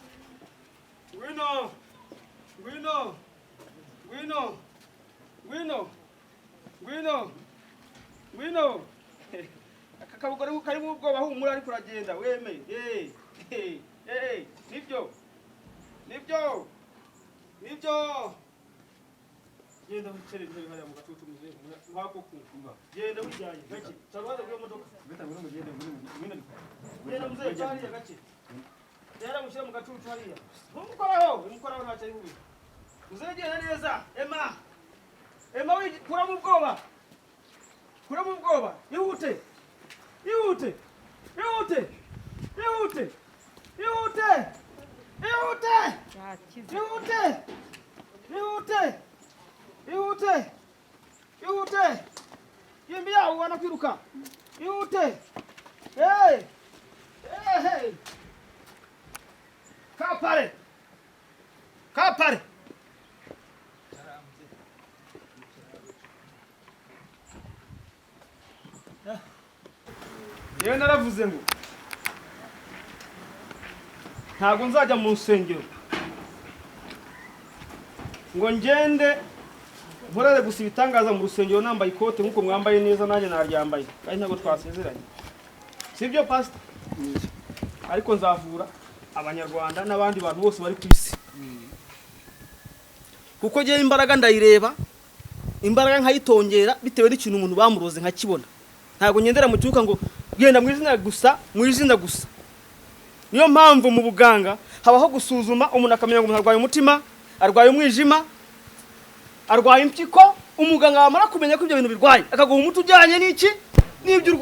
ngwino aka kabugore karimo ubwoba humura ariko uragenda weme nibyo genda wicare intebe hariya mu gacucu muzehe nkako kumva genda wijyanye gake tarubaza bw'iyo modoka genda muzehe hariya gake genda mushyira mu gacucu hariya ntumukoraho ntacyo ari bubi muzehe genda neza Emma kuramo ubwoba ihute kimbia wanakwiruka ihute hey kapare yewe naravuze ngo ntabwo nzajya mu rusengero ngo ngende nkorere gusa ibitangaza mu rusengero nambaye ikote nkuko mwambaye neza nanjye naryambaye kandi ntabwo twasezeranye sibyo pastor ariko nzavura abanyarwanda n'abandi bantu bose bari ku isi kuko ngiye imbaraga ndayireba imbaraga nkayitongera bitewe n'ikintu umuntu bamuroze nkakibona ntabwo ngendera mu cyuka ngo genda mu izina gusa niyo mpamvu mu buganga habaho gusuzuma umuntu akamenya ngo umuntu arwaye umutima arwaye umwijima arwaye impyiko umuganga wamara kumenya ko ibyo bintu birwaye akaguha umuti ujyanye n'iki n'ibyo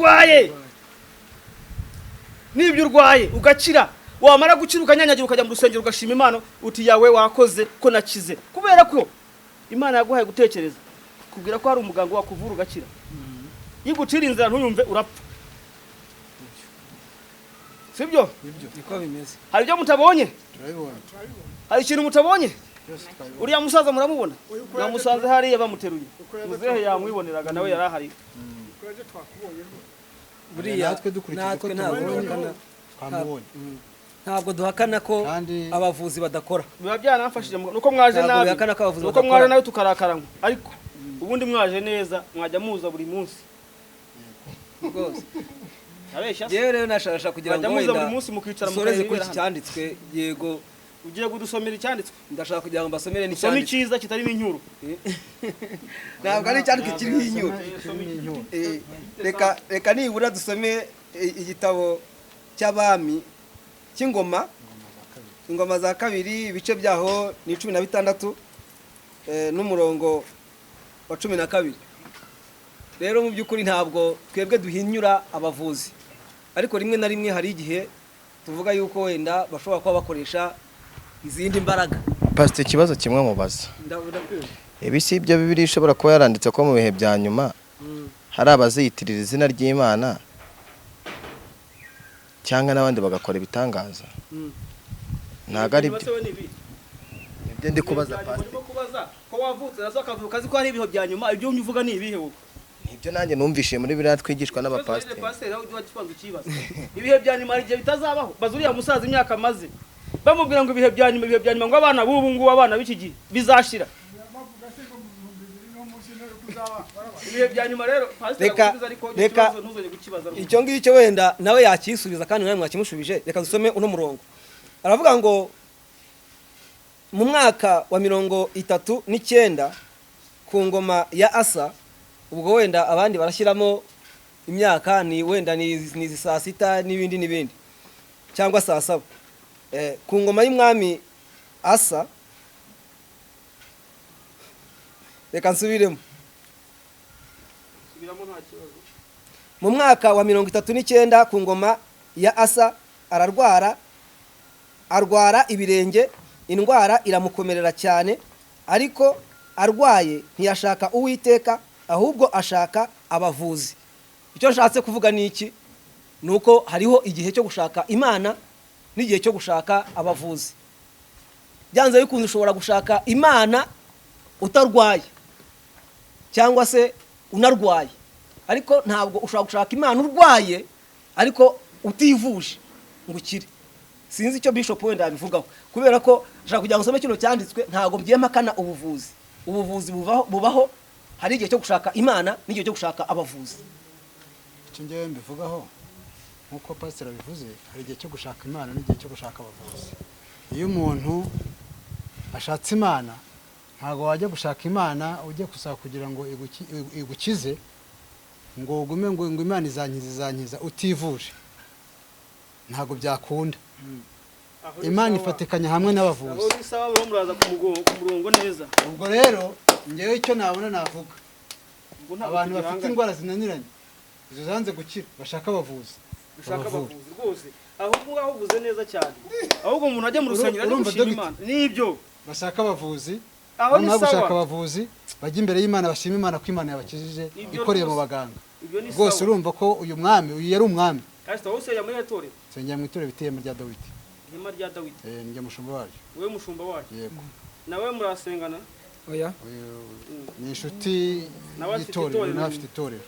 urwaye ugakira wamara gukira ukanyanyagira ukajya mu rusengero ugashima Imana uti yawe wakoze ko nakize kubera ko Imana yaguhaye gutekereza kubwira ko hari umuganga wakuvura ugakira yigucira inzira ntuyumve urapfa sibyo niko bimeze hari ibyo mutabonye hari ikintu mutabonye uriya musaza muramubona namusanze hariya bamuteruye muzehe yamwiboneraga nawe yari ahari buriya natwe ntabwo duhakana ko abavuzi badakora biba byanamfashije nuko mwaje nawe tukarakaranywa ariko ubundi mwaje neza mwajya muza buri munsi rwose abeshya yewe rero nashasha kugira ngo muza buri munsi mukicara musoreze kuri cyanditswe yego ugiye kudusomera icyanditswe ndashaka kugira ngo mbasomere n'icyanditswe somi cyiza kitarimo inyuro ntabwo ari icyanditswe kiriho inyuro reka nibura dusome igitabo cy'abami cy'ingoma ingoma za kabiri ibice byaho ni 16 n'umurongo wa 12 rero mu by'ukuri ntabwo twebwe duhinyura abavuzi ariko rimwe na rimwe hari igihe tuvuga yuko wenda bashobora kuba bakoresha izindi mbaraga. Pasiteri, ikibazo kimwe mubaza, ibi si ibyo Bibiliya ishobora kuba yaranditse ko mu bihe bya nyuma hari abaziyitirira izina ry'Imana cyangwa n'abandi bagakora ibitangaza? Ntago ari byo. Ibyo ndi kubaza Pasiteri. Ko wavutse nazo akavuga kazi ko hari ibiho bya nyuma, ibyo uvuga ni ibihe wowe? Ibyo nanjye numvishije muri Bibiliya twigishwa n'abapasiteri. Ibihe bya nyuma ari gihe bitazabaho. Bazuriya musaza imyaka maze bamubwira ngo ibihe bya nyuma ngo abana b'ubu ngubu abana b'iki gihe bizashira. Ibihe bya nyuma rero reka icyo ngicyo wenda nawe yakisubiza kandi nawe mwakimushubije. Reka dusome uno murongo. Aravuga ngo mu mwaka wa 39 ku ngoma ya Asa, ubwo wenda abandi barashyiramo imyaka ni wenda ni saa sita n'ibindi cyangwa saa saba, ku ngoma y'umwami Asa. Reka nsubiremo. Mu mwaka wa 39 ku ngoma ya Asa arwara ibirenge, indwara iramukomerera cyane, ariko arwaye ntiyashaka Uwiteka ahubwo ashaka abavuzi. Icyo nshatse kuvuga ni iki? Nuko hariho igihe cyo gushaka Imana n'igihe cyo gushaka abavuzi. Byanze bikunze ushobora gushaka Imana utarwaye cyangwa se unarwaye, ariko ntabwo ushobora gushaka Imana urwaye ariko utivuje ngo ukire. Sinzi icyo Bishop wenda abivugaho, kubera ko nshaka kugira ngo nsome kino cyanditswe. Ntabwo byempakana ubuvuzi bubaho, hari igihe cyo gushaka Imana n'igihe cyo gushaka abavuzi. Icyo ngiye mbivugaho nkuko pasiteri abivuze, hari igihe cyo gushaka Imana n'igihe cyo gushaka abavuzi. Iyo umuntu ashatse Imana, ntabwo wajya gushaka Imana ujye gusaba kugira ngo igukize, ngo ugume ngo Imana izankiza utivuje, ntabwo byakunda. Imana ifatikanya hamwe n'abavuzi. Ubwo rero ngewe icyo nabona navuga, abantu bafite indwara zinaniranye izo zanze gukira bashaka abavuzi. Rwose ahubwo ngaho uvuze neza cyane, ahubwo umuntu ajya mu rusengero ari gushima Imana nibyo bashaka abavuzi. Aho ni sawa, bashaka abavuzi bajya imbere y'Imana, bashima Imana ko Imana yabakijije ikoreye mu baganga. Rwose urumva ko uyu mwami yari umwami. Kandi wose ya muri etore sengera mu itorero biteye mu rya Dawidi. Ihema rya Dawidi. Njye mushumba waryo. Wewe mushumba waryo? Yego. Nawe murasengana? Oya. Ni inshuti y'itorero, n'afite itorero.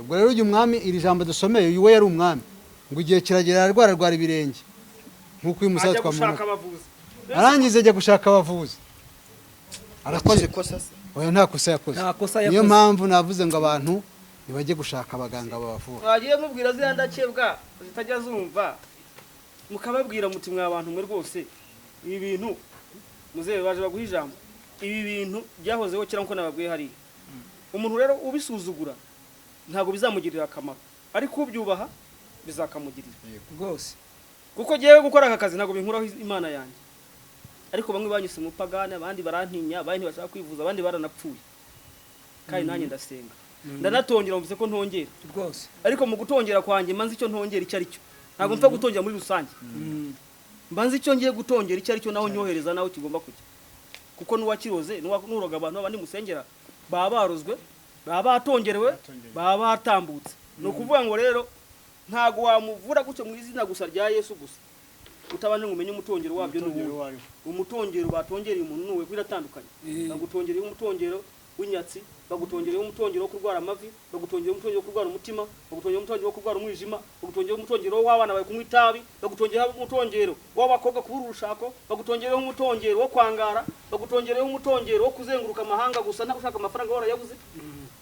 Ubwo rero uyu mwami, iri jambo dusomeye, uyu we yari umwami, ngo igihe kiragera arwara ibirenge nk'uko uyu musaza twamubona, arangize ajya gushaka abavuzi. arakoze kosa se oya nta kosa yakoze Nta kosa niyo yakoze. mpamvu navuze ngo abantu ntibajye gushaka abaganga babavura mwagiye mubwira ziriya ndakebwa zitajya zumva mukababwira muti mwa bantu mwe rwose ibi bintu muzehe baje baguha ijambo ibi bintu byahozeho kera nkuko nababwiye hariya umuntu rero ubisuzugura ntabwo bizamugirira akamaro ariko ubyubaha bizakamugirira rwose kuko ngewe gukora aka kazi ntabwo binkuraho imana yanjye ariko bamwe banyuse umupagane abandi barantinya abandi ntibashaka kwivuza abandi baranapfuye kandi nanjye ndasenga ndanatongera mvuze ko ntongera rwose ariko mu gutongera kwanjye mbanze icyo ntongera icyo ari cyo ntabwo mpfa gutongera muri rusange mbanze icyo ngiye gutongera icyo ari cyo naho nyohereza naho kigomba kujya kuko n'uwakiroze n'uroga abantu abandi musengera baba barozwe baba batongerewe baba batambutse ni ukuvuga ngo rero ntabwo wamuvura gutyo mu izina gusa rya Yesu gusa utabanje ngo umenye umutongero wabyo n'ubundi umutongero batongereye umuntu nuwe kwiratandukanye bagutongereye umutongero w'inyatsi bagutongereye umutongero wo kurwara amavi bagutongereye umutongero wo kurwara umutima bagutongereye umutongero wo kurwara umwijima bagutongereye umutongero w'abana bawe kunywa itabi bagutongereye umutongero w'abakobwa kubura urushako bagutongereye umutongero wo kwangara bagutongereye umutongero wo kuzenguruka amahanga gusa nta gushaka amafaranga warayabuze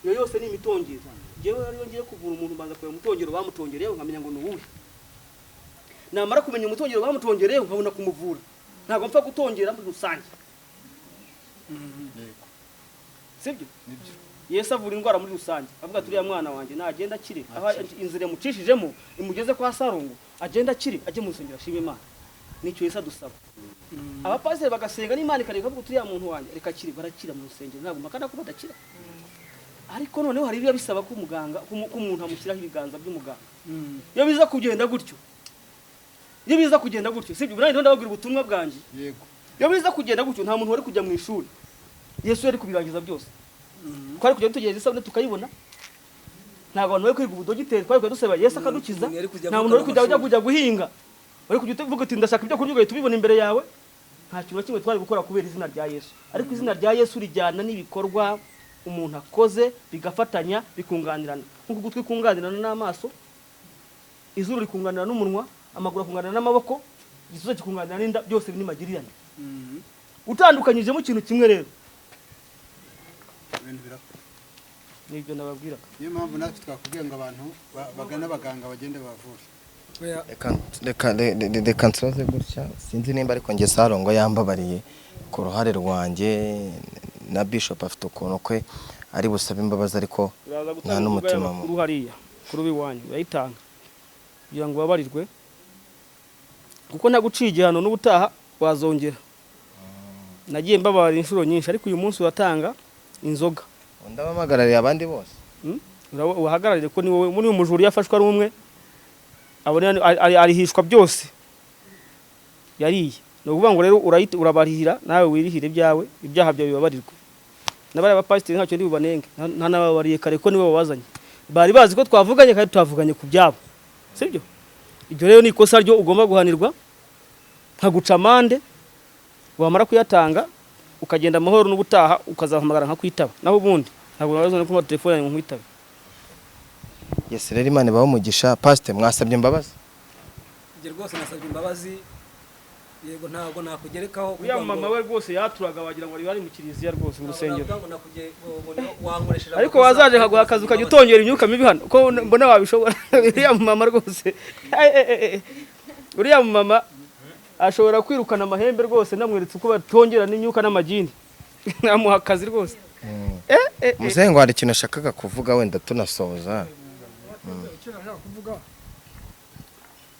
iyo yose ni imitongero jewe rero ngiye kuvura umuntu mbanza kureba umutongero bamutongereye nkamenya ngo nuwuhe namara kumenya umutongero bamutongereye nkabona kumuvura ntabwo mpfa gutongera muri rusange sibyo Yesu avura indwara muri rusange avuga turiya mwana wanjye nagenda akire aho inzira yamucishijemo imugeze kwa Salongo agenda akire ajye mu rusengero ashime Imana nicyo Yesu adusaba abapasiteri bagasenga n'Imana ikareka ko turiya muntu wanjye reka akire barakira mu rusengero ntabwo makana ko badakira ariko noneho hari biba bisaba ko umuganga ko umuntu amushyiraho ibiganza by'umuganga iyo biza kugenda gutyo sibyo burandi ndababwira ubutumwa bwanjye yego iyo biza kugenda gutyo nta muntu wari kujya mu ishuri Yesu yari kubirangiza byose twari kujya dutegereza isabune tukayibona ntabwo abantu bari kwiga ubudogiteri twari kujya dusaba Yesu akadukiza nta muntu wari kujya guhinga wari kujya uvuga uti ndashaka ibyo kurya ugahita ubibona imbere yawe nta kintu na kimwe twari gukora kubera izina rya Yesu ariko izina rya Yesu rijyana n'ibikorwa umuntu akoze bigafatanya bikunganirana nk'uko ugutwi kunganirana n'amaso izuru rikunganira n'umunwa amaguru akunganira n'amaboko igisozi kikunganira n'inda byose ni magirirane utandukanyijemo ikintu kimwe rero ibintu birakora nibyo nababwiraga niyo mpamvu natwe twakubwiye ngo abantu bagana abaganga bagende bavure reka nsoze gutya sinzi nimba ariko njye Salongo yambabariye ku ruhare rwanjye na Bishop afite ukuntu kwe ari busabe imbabazi ariko nta n'umutima mu hariya kuri biwanyu bayitanga kugira ngo babarirwe kuko naguciye igihano n'ubutaha wazongera nagiye mbabarira inshuro nyinshi ariko uyu munsi uratanga inzoga ndabamagarariye abandi bose uhagararire ko ni wowe muri uyu mujuru yafashwe ari umwe abona arihishwa byose yariye ni ukuvuga ngo rero urabarihira nawe wirihire ibyawe ibyaha byawe bibabarirwe n'abari abapasiteri ntacyo ndi bubanenge nta nababariye kare ko nibo babazanye bari bazi ko twavuganye kandi twavuganye ku byabo sibyo ibyo rero ni ikosa ryo ugomba guhanirwa nkaguca amande wamara kuyatanga ukagenda amahoro n'ubutaha ukazahamagara nka kwitaba naho ubundi ntabwo nabazone ko telefone yanyu nkwitabe Yes rero Imana ibaho umugisha pastor mwasabye imbabazi nge rwose nasabye imbabazi yego ntabwo nakugerekaho uya mama we rwose yaturaga wagira ngo ari mu kiriziya rwose mu rusengero ariko wazaje kaguha akazi ukajya utongera imyuka mibi hano ko mbona wabishobora uriya mama rwose uriya mama ashobora kwirukana amahembe rwose namweretse uko batongera n'imyuka n'amagini namuha akazi rwose muzengo hari ikintu ashakaga kuvuga wenda tunasoza icyo nashaka kuvuga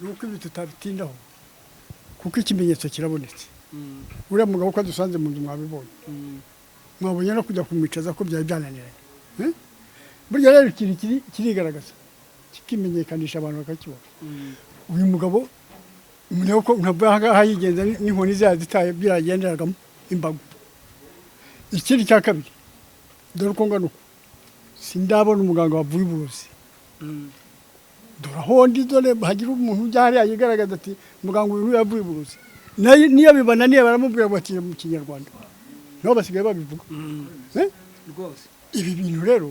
ni uko ibi tutabitindaho kuko ikimenyetso kirabonetse uriya mugabo ko adusanze mu nzu mwabibonye mwabonye no kujya kumwicaza ko byari byananiranye burya rero ikintu kirigaragaza kikimenyekanisha abantu bakakibona uyu mugabo umuntu ko ntabwo ahangaha yigenza n'inkoni zayo zitaye byaragenderagamo imbago ikindi cya kabiri dore uko ngana uko sindabona umuganga wavuye uburozi dore aho ndi dore hagira umuntu ujya hariya yigaragaza ati muganga uyu yavuye uburozi niyo bibananiye baramubwira bati mu kinyarwanda nabo basigaye babivuga rwose ibi bintu rero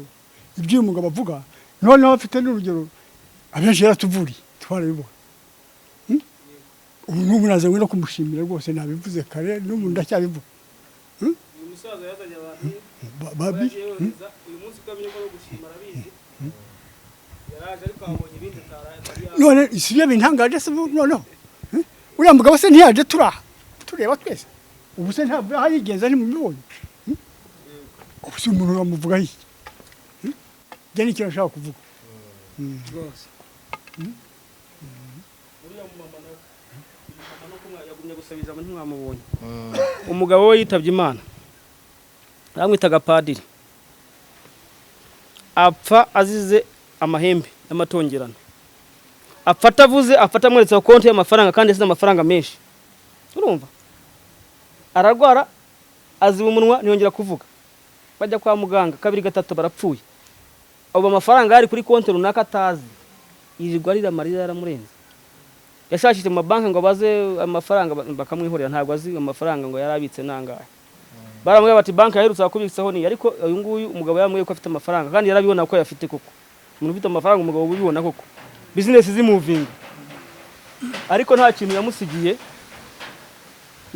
iby'uyu mugabo avuga noneho afite n'urugero abenshi yaratuvuriye twarabibona ubu n'ubu nazanywe no kumushimira rwose nabivuze kare n'ubu ndacyabivuga umusaza yazanye abantu babi uyu munsi kabiri ko gushima arabizi yaraje ariko abonye ibindi atari none isibye bintangaje se noneho uriya mugabo se ntiyaje tureba twese ubu se ntabwo hayigenza ni mubibonye ubu umuntu uramuvuga iki njye ni ikintu nshaka kuvuga rwose uriya mumama nawe nuko yagumye gusabiriza ngo ntimwamubonye umugabo we yitabye Imana bamwitaga padiri apfa azize amahembe y'amatongerano afata avuze afata amweretse konti y'amafaranga kandi asize amafaranga menshi urumva ararwara aziba umunwa ntiyongera kuvuga bajya kwa muganga kabiri gatatu barapfuye abo amafaranga ari kuri konti runaka atazi yirirwa arira amarira yaramurenze yashashije mu mabanki ngo baze amafaranga bakamwihorera ntabwo azi amafaranga ngo yarabitse nangahe baramubwira bati banki yaherutse kubitsaho ni ariko uyu nguyu umugabo yamubwiye ko afite amafaranga kandi yarabibona ko yafite koko umuntu ufite amafaranga umugabo ubibona koko business zimuvinga ariko nta kintu yamusigiye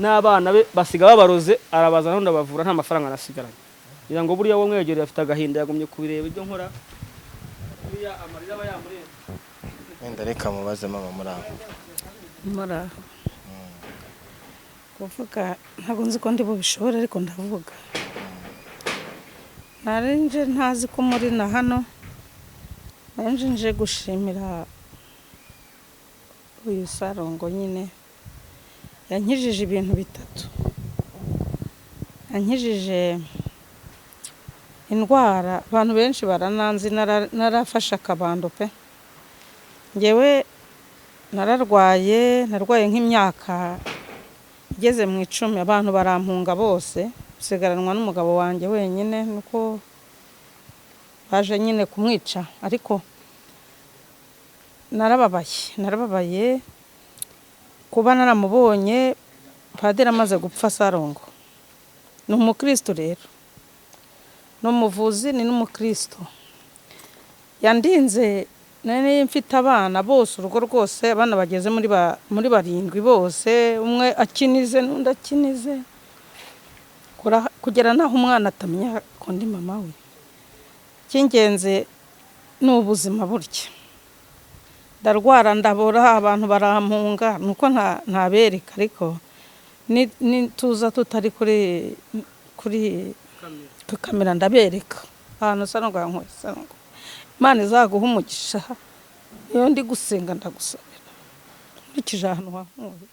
n'abana be basiga babaroze arabazana none bavura nta mafaranga nasigaranye ngira ngo buriya wo mwegereye afite agahinda yagumye kubireba ibyo nkora buriya amarira aba yamurenze wenda reka mubaze mama mura kuvuga ntabwo nzi ko ndi bubishobora ariko ndavuga narinje ntazi ko muri na hano narinje nje gushimira uyu Salongo nyine yankijije ibintu bitatu yankijije indwara abantu benshi barananzi narafashe akabando pe ngewe nararwaye nk'imyaka igeze mu 10 abantu barampunga bose sigaranwa n'umugabo wanjye wenyine nuko baje nyine kumwica ariko narababaye kuba naramubonye padiri amaze gupfa Salongo ni umukristo rero n'umuvuzi ni n'umukristo yandinze nene mfite abana bose urugo rwose abana bageze muri 7 bose umwe akinize n'undi akinize kugera naho umwana atamenya ko ndi mama we kingenze n'ubuzima burya ndarwara ndabora abantu barampunga nuko ntabereka ariko ni tuza tutari kuri kamera ndabereka ahantu Salongo Imana izaguha umugisha iyo ndi gusenga ndagusabira nkurikije ahantu wankuye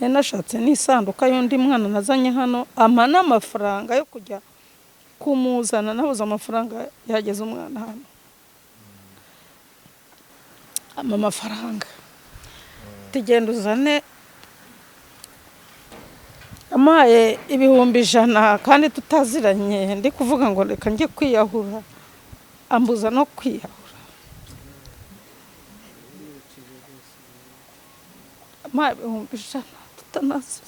nashatse n'isanduka y'undi mwana nazanye hano amana amafaranga yo kujya kumuzana nabuze amafaranga yageze umwana hano amafaranga tugenda uzane amaye 100 kandi tutaziranye ndi kuvuga ngo reka njye kwiyahura ambuza no kwiyahura amaye 100 tutanazi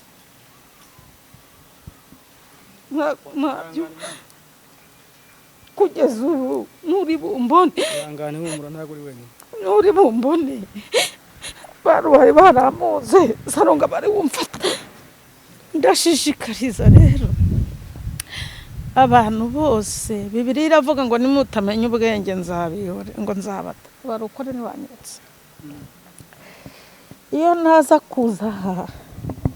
ntabyo kugeza ubu nuri bumbone yangane humura ntago uri wenyine nuri bumbone bari baramuze Salongo bari wumfata ndashishikariza rero abantu bose Bibiliya iravuga ngo nimutamenya ubwenge nzabiyore ngo nzabata barukore nibanyetse iyo naza kuza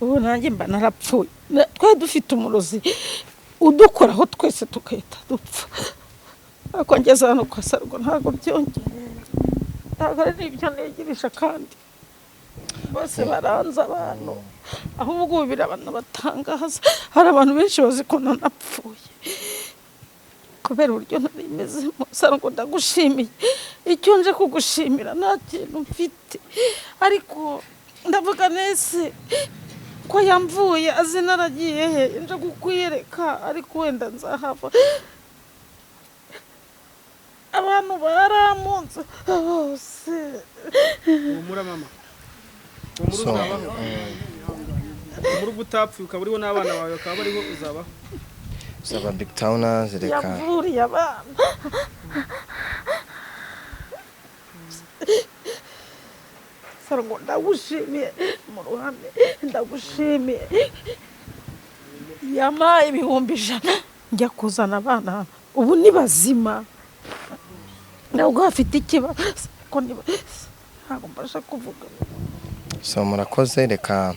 ubu nanjye mba narapfuye twe dufite umurozi udukoraho twese tukahita dupfa ariko ngeze hano kwa Salongo ntabwo byongeye ntabwo ari ibyo negirisha kandi bose baranze abantu ahubwo birabana batangaza hari abantu benshi bazi ko nanapfuye kubera uburyo narimeze Salongo ndagushimiye icyo nje kugushimira nta kintu mfite ariko ndavuga nese ko yamvuye azi naragiye he nje kukwiyereka ariko wenda nzahava abantu baramunze bose umura mama Murugo utapfuye ukaba uriho n'abana bawe bakaba bariho uzaba BigTown zireka yavuriye abana Salongo ndagushimiye mu ruhame ndagushimiye yama ibihumbi 100 njya kuzana abana ubu ni bazima ntabwo afite ikibazo ko ntabwo mbasha kuvuga. So murakoze reka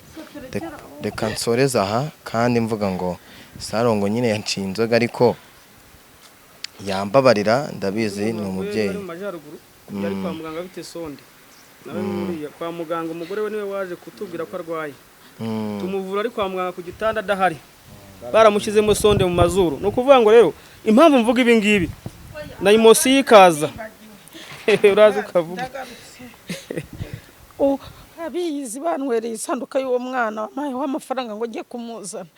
nsoreza aha kandi mvuga ngo Salongo nyine yanciye inzoga ariko yambabarira ndabizi ni umubyeyi mu majyaruguru yari kwa muganga bite sonde nawe muri kwa muganga umugore we niwe waje kutubwira ko arwaye tumuvura ari kwa muganga ku gitanda adahari baramushyizemo sonde mu mazuru no kuvuga ngo rero impamvu mvuga ibi ngibi na imosi yikaza uraza ukavuga abizi banwereye isanduka y'uwo mwana wamaye w'amafaranga ngo njye kumuzana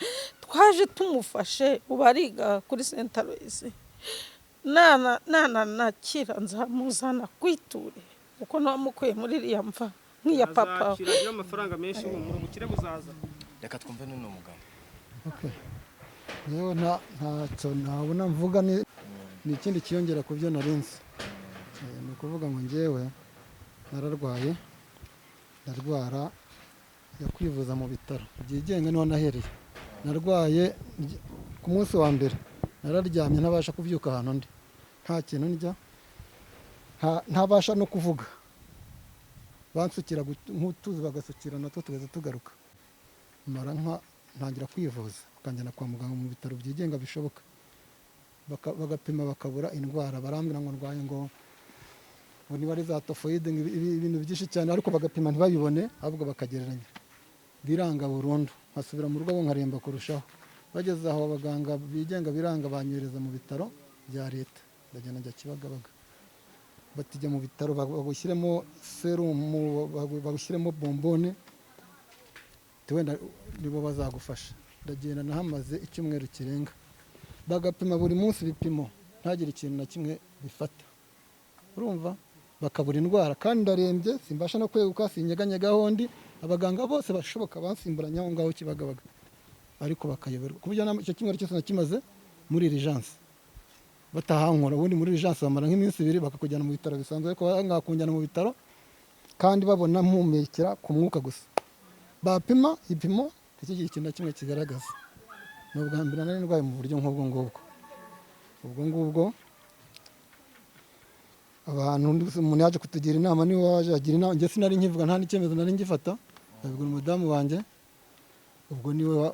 twaje tumufashe ubariga kuri Saint Aloys nana nakira nzamuzana kwiture uko namukuye muri iriya mva nk'iya papa akira amafaranga menshi mu Murugo buzaza reka twumve n'uno mugabo. Okay. Yewe ntacyo nabona mvuga ni ikindi kiyongera ku byo narinze. Ni ukuvuga ngo njyewe nararwaye ndarwara ya kwivuza mu bitaro byigenga niho nahereye. Narwaye ku munsi wa mbere nararyamye ntabasha kubyuka ahantu ndi nta kintu ndya ntabasha no kuvuga bansukira nk'utuzi bagasukira natwo tugeze tugaruka mara ntangira kwivuza bakanjyana kwa muganga mu bitaro byigenga bishoboka bagapima bakabura indwara barambwira ngo ndwaye ngo niba ari za tofoide ibintu byinshi cyane ariko bagapima ntibabibone ahubwo bakagereranya biranga burundu nkasubira mu rugo nkaremba kurushaho bageze aho abaganga bigenga biranga banyohereza mu bitaro bya leta ndagenda njya Kibagabaga batijya mu bitaro bagushyiremo serumu bagushyiremo bombone wenda nibo bazagufasha ndagenda nahamaze icyumweru kirenga bagapima buri munsi ibipimo ntagire ikintu na kimwe bifata urumva bakabura indwara kandi ndarembye simbasha no kweguka sinyeganyega hondi abaganga bose bashoboka bansimburanya aho ngaho Kibagabaga ariko bakayoberwa kubyo icyo cyumweru cyose nakimaze muri urgence batahankora ubundi muri urgence bamara nk'iminsi 2 bakakujyana mu bitaro bisanzwe ariko ngakunjyana mu bitaro kandi babona mpumekera ku mwuka gusa bapima ipimo iki ikintu kimwe kigaragaza no bwambira nari ndwaye mu buryo nk'ubwo ngubwo abantu umuntu yaje kutugira inama niwe waje agira inama njye sinari nkivuga nta n'icyemezo nari ngifata abigura umudamu wanjye ubwo niwe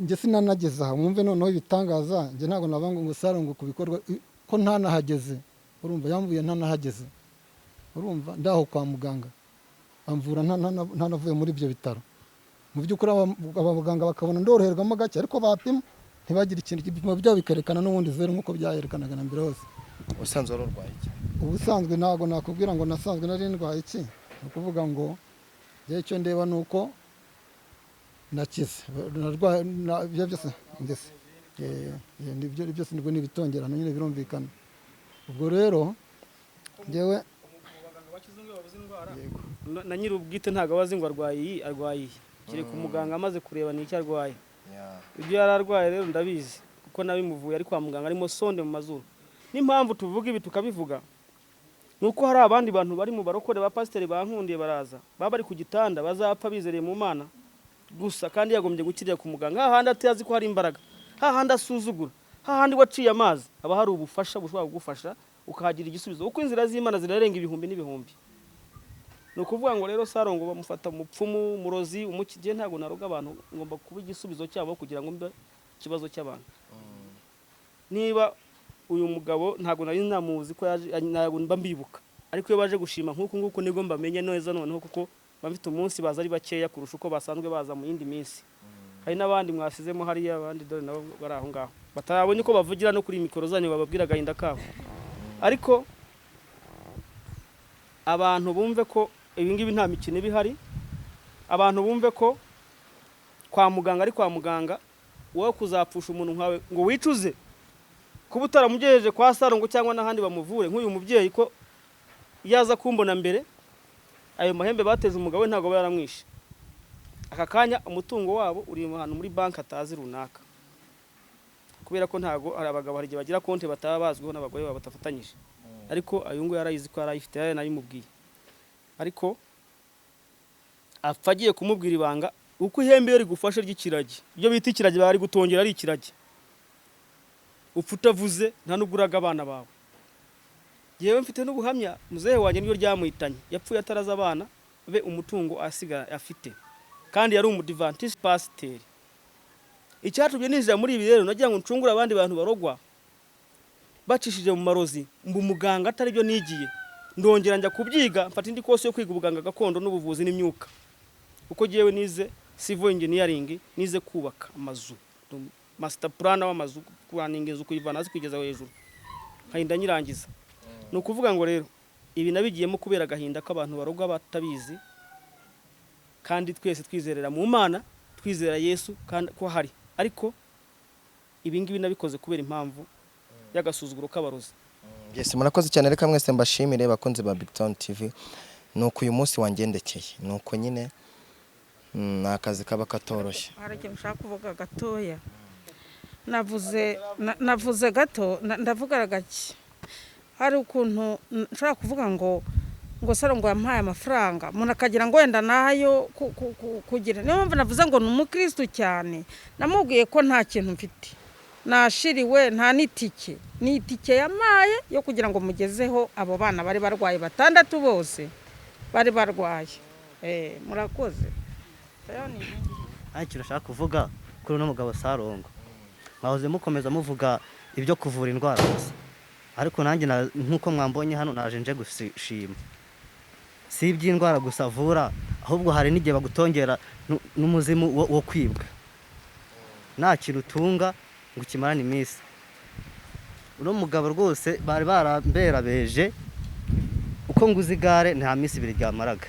njye sinanageza aha mwumve noneho ibitangaza njye ntabwo nabanga ngo Salongo ku bikorwa ko ntanahageze urumva yambuye ntanahageze urumva ndaho kwa muganga amvura ntanavuye muri ibyo bitaro mu by'ukuri abaganga bakabona ndoroherwamo gake ariko bapima ntibagire ikintu igipimo byabo bikerekana n'ubundi zero nk'uko byayerekanaga na mbere hose. Usanzwe wararwaye iki? Ubusanzwe ntabwo nakubwira ngo nasanzwe nari ndwaye iki ni ukuvuga ngo njye icyo ndeba ni uko nakize narwaye ibyo byose ndetse ibyo byose nibwo nibitongerano nyine birumvikana ubwo rero njyewe na nyiri ubwite ntago abazi ngo arwaye kiri ku muganga amaze kureba n'icyo arwaye ibyo yararwaye rero ndabizi kuko nabimuvuye ari kwa muganga arimo sonde mu mazuru n'impamvu tuvuga ibi tukabivuga nuko hari abandi bantu bari mu barokore ba pasiteri bankundiye baraza baba bari ku gitanda bazapfa bizereye mu Mana gusa kandi yagombye gukirira ku muganga hahandi atazi ko hari imbaraga hahandi asuzugura hahandi waciye amazi aba hari ubufasha bushobora kugufasha ukahagira igisubizo uko inzira z'Imana zirarenga ibihumbi n'ibihumbi no kuvuga ngo rero Salongo bamufata umupfumu murozi umukije ntago naroga abantu ngomba kuba igisubizo cyabo kugira ngo mbe kibazo cy'abantu niba uyu mugabo ntago nari namuzi ko yaje ntago mbambibuka ariko iyo baje gushima nkuko nigo mbamenye neza noneho kuko bafite umunsi baza ari bakeya kurusha uko basanzwe baza mu yindi minsi hari n'abandi mwasizemo hari abandi dore nabo bari aho ngaho batabonye ko bavugira no kuri mikoro zanyu bababwira gahinda kabo ariko abantu bumve ko ibingibi nta mikino bihari abantu bumve ko kwa muganga ari kwa muganga wowe kuzapfusha umuntu nkawe ngo wicuze kuba utaramugejeje kwa Salongo cyangwa n'ahandi bamuvure nk'uyu mubyeyi ko yaza kumbona mbere ayo mahembe bateje umugabo we ntago baramwishe aka kanya umutungo wabo uri ahantu muri banki atazi runaka kubera ko ntago ari abagabo hari bagira konti bataba bazwiho n'abagore babo batafatanyije ariko ayungu yarayizi ko yarayifite nari mubwiye ariko apfagiye kumubwira ibanga uko ihembe iyo rigufashe ry'ikiragi ibyo bita ikiragi bari gutongera ari ikiragi upfa utavuze nta n'uguraga abana bawe. Yewe mfite n'ubuhamya muzehe wanjye niyo ryamuhitanye yapfuye ataraza abana be umutungo asigara afite kandi yari umudivantiste pasiteri. Icyatumye ninjira muri ibi rero nagira ngo ncungure abandi bantu barogwa bacishije mu marozi mbu muganga atari byo nigiye ndongera njya kubyiga mfata indi kose yo kwiga ubuganga gakondo n'ubuvuzi n'imyuka uko giyewe nize civil engineering nize kubaka amazu master plan w'amazu kuraningeza ukuyivana hasi kugeza hejuru nkahinda nyirangiza. No kuvuga ngo rero ibi nabigiyemo kubera agahinda k'abantu barogwa batabizi kandi twese twizerera mu Mana twizera Yesu kandi ko hari ariko ibi ngibi nabikoze kubera impamvu y'agasuzuguro k'abarozi. Yes, murakoze cyane reka mwese mbashimire bakunze ba BigTown TV. Nuko uyu munsi wangendekeye nuko nyine nakazi kaba katoroshye. Hareke mushaka kuvuga gatoya. Navuze gato ndavuga gake. Hari ukuntu nshaka kuvuga ngo Salongo yampaye amafaranga umuntu akagira ngo wenda nayo kugira niyo mpamvu navuze ngo ni umukristo cyane. Namubwiye ko nta kintu mfite nashiriwe nta n'itike ni itike yamaye yo kugira ngo mugezeho abo bana bari barwaye 6 bose bari barwaye. Murakoze. Icyo nashaka kuvuga kuri uno mugabo Salongo mwahoze mukomeza muvuga ibyo kuvura indwara gusa ariko nanjye nkuko mwambonye hano naje nje gushima si iby'indwara gusa avura ahubwo hari n'igihe bagutongera n'umuzimu wo kwibwa nta kintu utunga ngo kimarane iminsi. Uno mugabo rwose bari baramberabeje uko nguze igare nta minsi 2 ryamaraga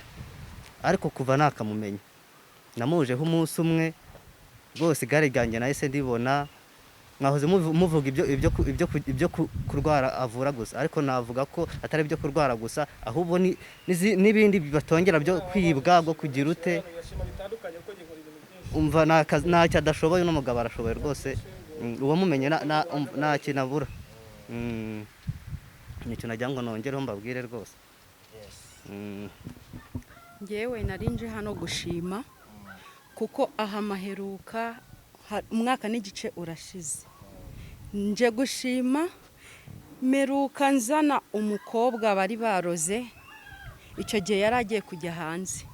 ariko kuva nakamumenya namujeho umunsi umwe rwose igare ryanjye nahise ndibona. Mwahoze muvuga ibyo kurwara avura gusa ariko navuga ko atari ibyo kurwara gusa ahubwo n'ibindi batongera byo kwibwa bwo kugira ute umva ntacyo adashoboye n'umugabo arashoboye rwose uwo mumenye nta kintu abura. Nicyo nagira ngo nongereho mbabwire rwose. Ngewe narinje hano gushima kuko aha maheruka umwaka n'igice urashize nje gushima meruka nzana umukobwa bari baroze icyo gihe yaragiye kujya hanze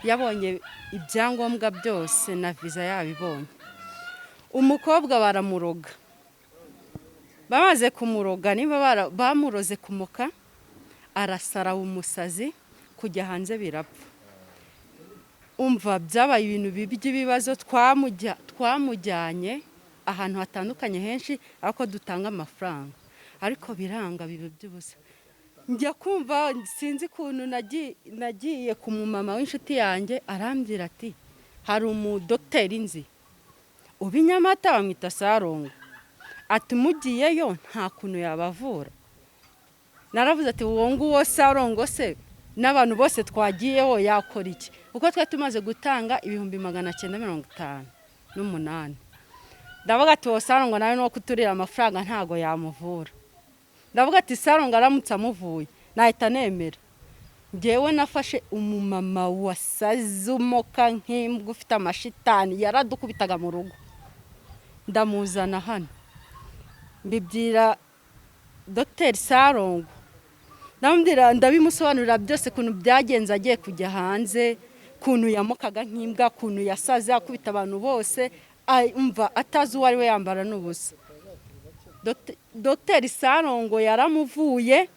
yabonye ibyangombwa byose na visa yabibonye. Umukobwa baramuroga bamaze kumuroga niba bamuroze kumuka arasara umusazi kujya hanze birapfa. Umva byabaye ibintu by'ibibazo twamujyanye ahantu hatandukanye henshi ariko dutanga amafaranga ariko biranga bibe by'ubusa. Njya kumva sinzi kuntu nagiye ku mumama w'inshuti yanjye arambwira ati hari umudokiteri nzi ubinyamata bamwita Salongo ati mugiyeyo nta kuntu yabavura. Naravuze ati uwo nguwo Salongo se n'abantu bose twagiyeho yakora iki uko twe tumaze gutanga 958. Ndavuga ati wo Salongo nawe no kuturira amafaranga ntago yamuvura. Ndavuga ati Salongo aramutse amuvuye nahita nemera. Ngewe nafashe umumama wasazumoka nk'imbwa ufite amashitani yaradukubitaga mu rugo ndamuzana hano mbibwira Dr Salongo ndabimusobanurira byose kuntu byagenze agiye kujya hanze kuntu yamokaga nk'imbwa kuntu yasaze akubita abantu bose umva atazi uwo ari we yambara n'ubusa. Dr Salongo yaramuvuye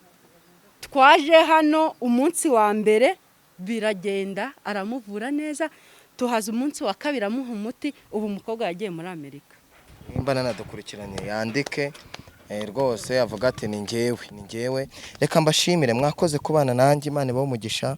twaje hano umunsi wa mbere biragenda aramuvura neza tuhaza umunsi wa kabiri amuha umuti ubu umukobwa yagiye muri Amerika. Nimba nanadukurikiranye yandike rwose avuga ati ni ngewe reka mbashimire mwakoze kubana nanjye Imana ibamugisha.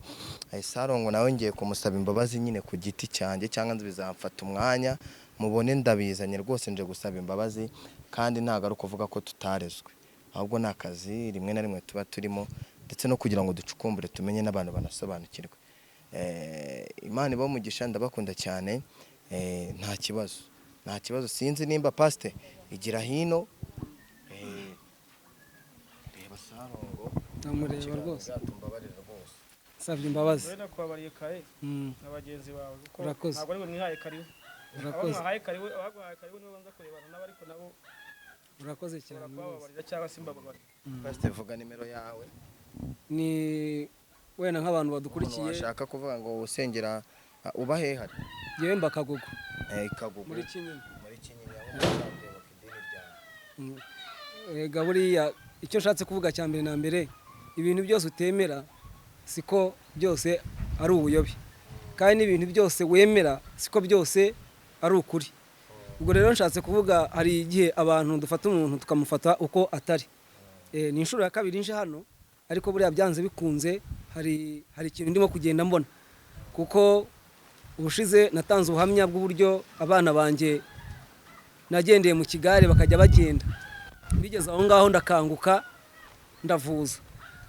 Salongo nawe ngiye kumusaba imbabazi nyine ku giti cyanjye cyangwa bizamfata umwanya mubone ndabizanye rwose nje gusaba imbabazi kandi ntago ari kuvuga ko tutarezwe ahubwo nakazi rimwe na rimwe tuba turimo ndetse no kugira ngo ducukumbure tumenye n'abantu banasobanukirwe. Imana ibamugisha ndabakunda cyane. Nta kibazo sinzi nimba Pasiteri igira hino reba Salongo namureba rwose savye imbabazi rero kwabariye kae abagenzi bawe kuko Urakoze. ntabwo ari we mwihaye kariwe Urakoze. abahaye kariwe abahaye kariwe nibo banza kurebana nabo ariko nabo urakoze cyane bababarira cyangwa se imbababarira Pasiteri vuga nimero yawe ni wenda nk'abantu umuntu badukurikiye washaka kuvuga ngo usengera uba hehe hari yewe mbakagugu Kagugu muri Kinyinya muri Kinyinya aho musanzwe bafite idini ryawe ega buriya icyo nshatse kuvuga cya mbere na mbere ibintu byose utemera siko byose ari ubuyobe kandi n'ibintu byose wemera siko byose ari ukuri ubwo rero nshatse kuvuga hari igihe abantu dufata umuntu tukamufata uko atari ni inshuro ya kabiri nje hano ariko buriya byanze bikunze hari ikintu ndimo kugenda mbona kuko ubushize natanze ubuhamya bw'uburyo abana banjye nagendeye mu kigare bakajya bagenda bigeze aho ngaho ndakanguka ndavuza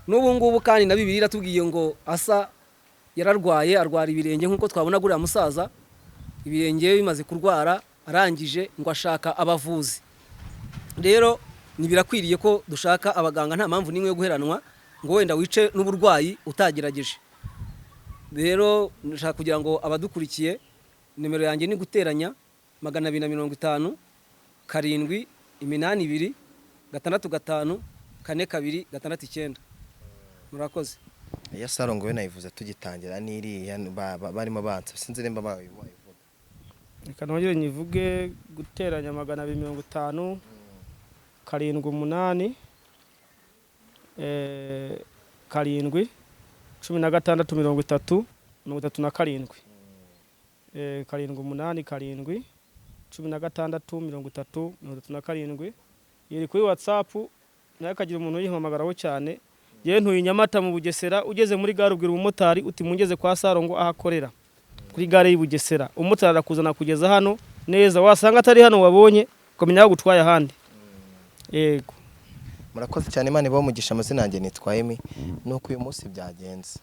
n'ubu ngubu kandi na Bibiliya iratubwiye ngo Asa yararwaye arwara ibirenge nk'uko twabona guriya musaza ibirenge bimaze kurwara arangije ngo ashaka abavuzi rero birakwiriye ko dushaka abaganga nta mpamvu n'imwe yo guheranwa ngo wenda wice n'uburwayi utagerageje rero nshaka kugira ngo abadukurikiye nimero yanjye ni guteranya 250 7 8 2 6 5 4 2 6 9 murakoze ya Salongo we nayivuze tugitangira n'iriya barimo bansa sinzi nimba bayivuga reka nongere nyivuge guteranya 250 7 8 16 30 37 7 8 7 16 30 37 iri kuri WhatsApp nayo kagira umuntu yihamagaraho cyane yewe ntuye Nyamata mu Bugesera ugeze muri gare ubwira umumotari uti mungeze kwa Salongo ahakorera kuri gare y'Ubugesera umumotari arakuzana kugeza hano neza wasanga atari hano wabonye ukamenya gutwaye ahandi yego murakoze cyane Imana ibaho umugisha amazina yanjye nitwa Emi nuko uyu munsi byagenze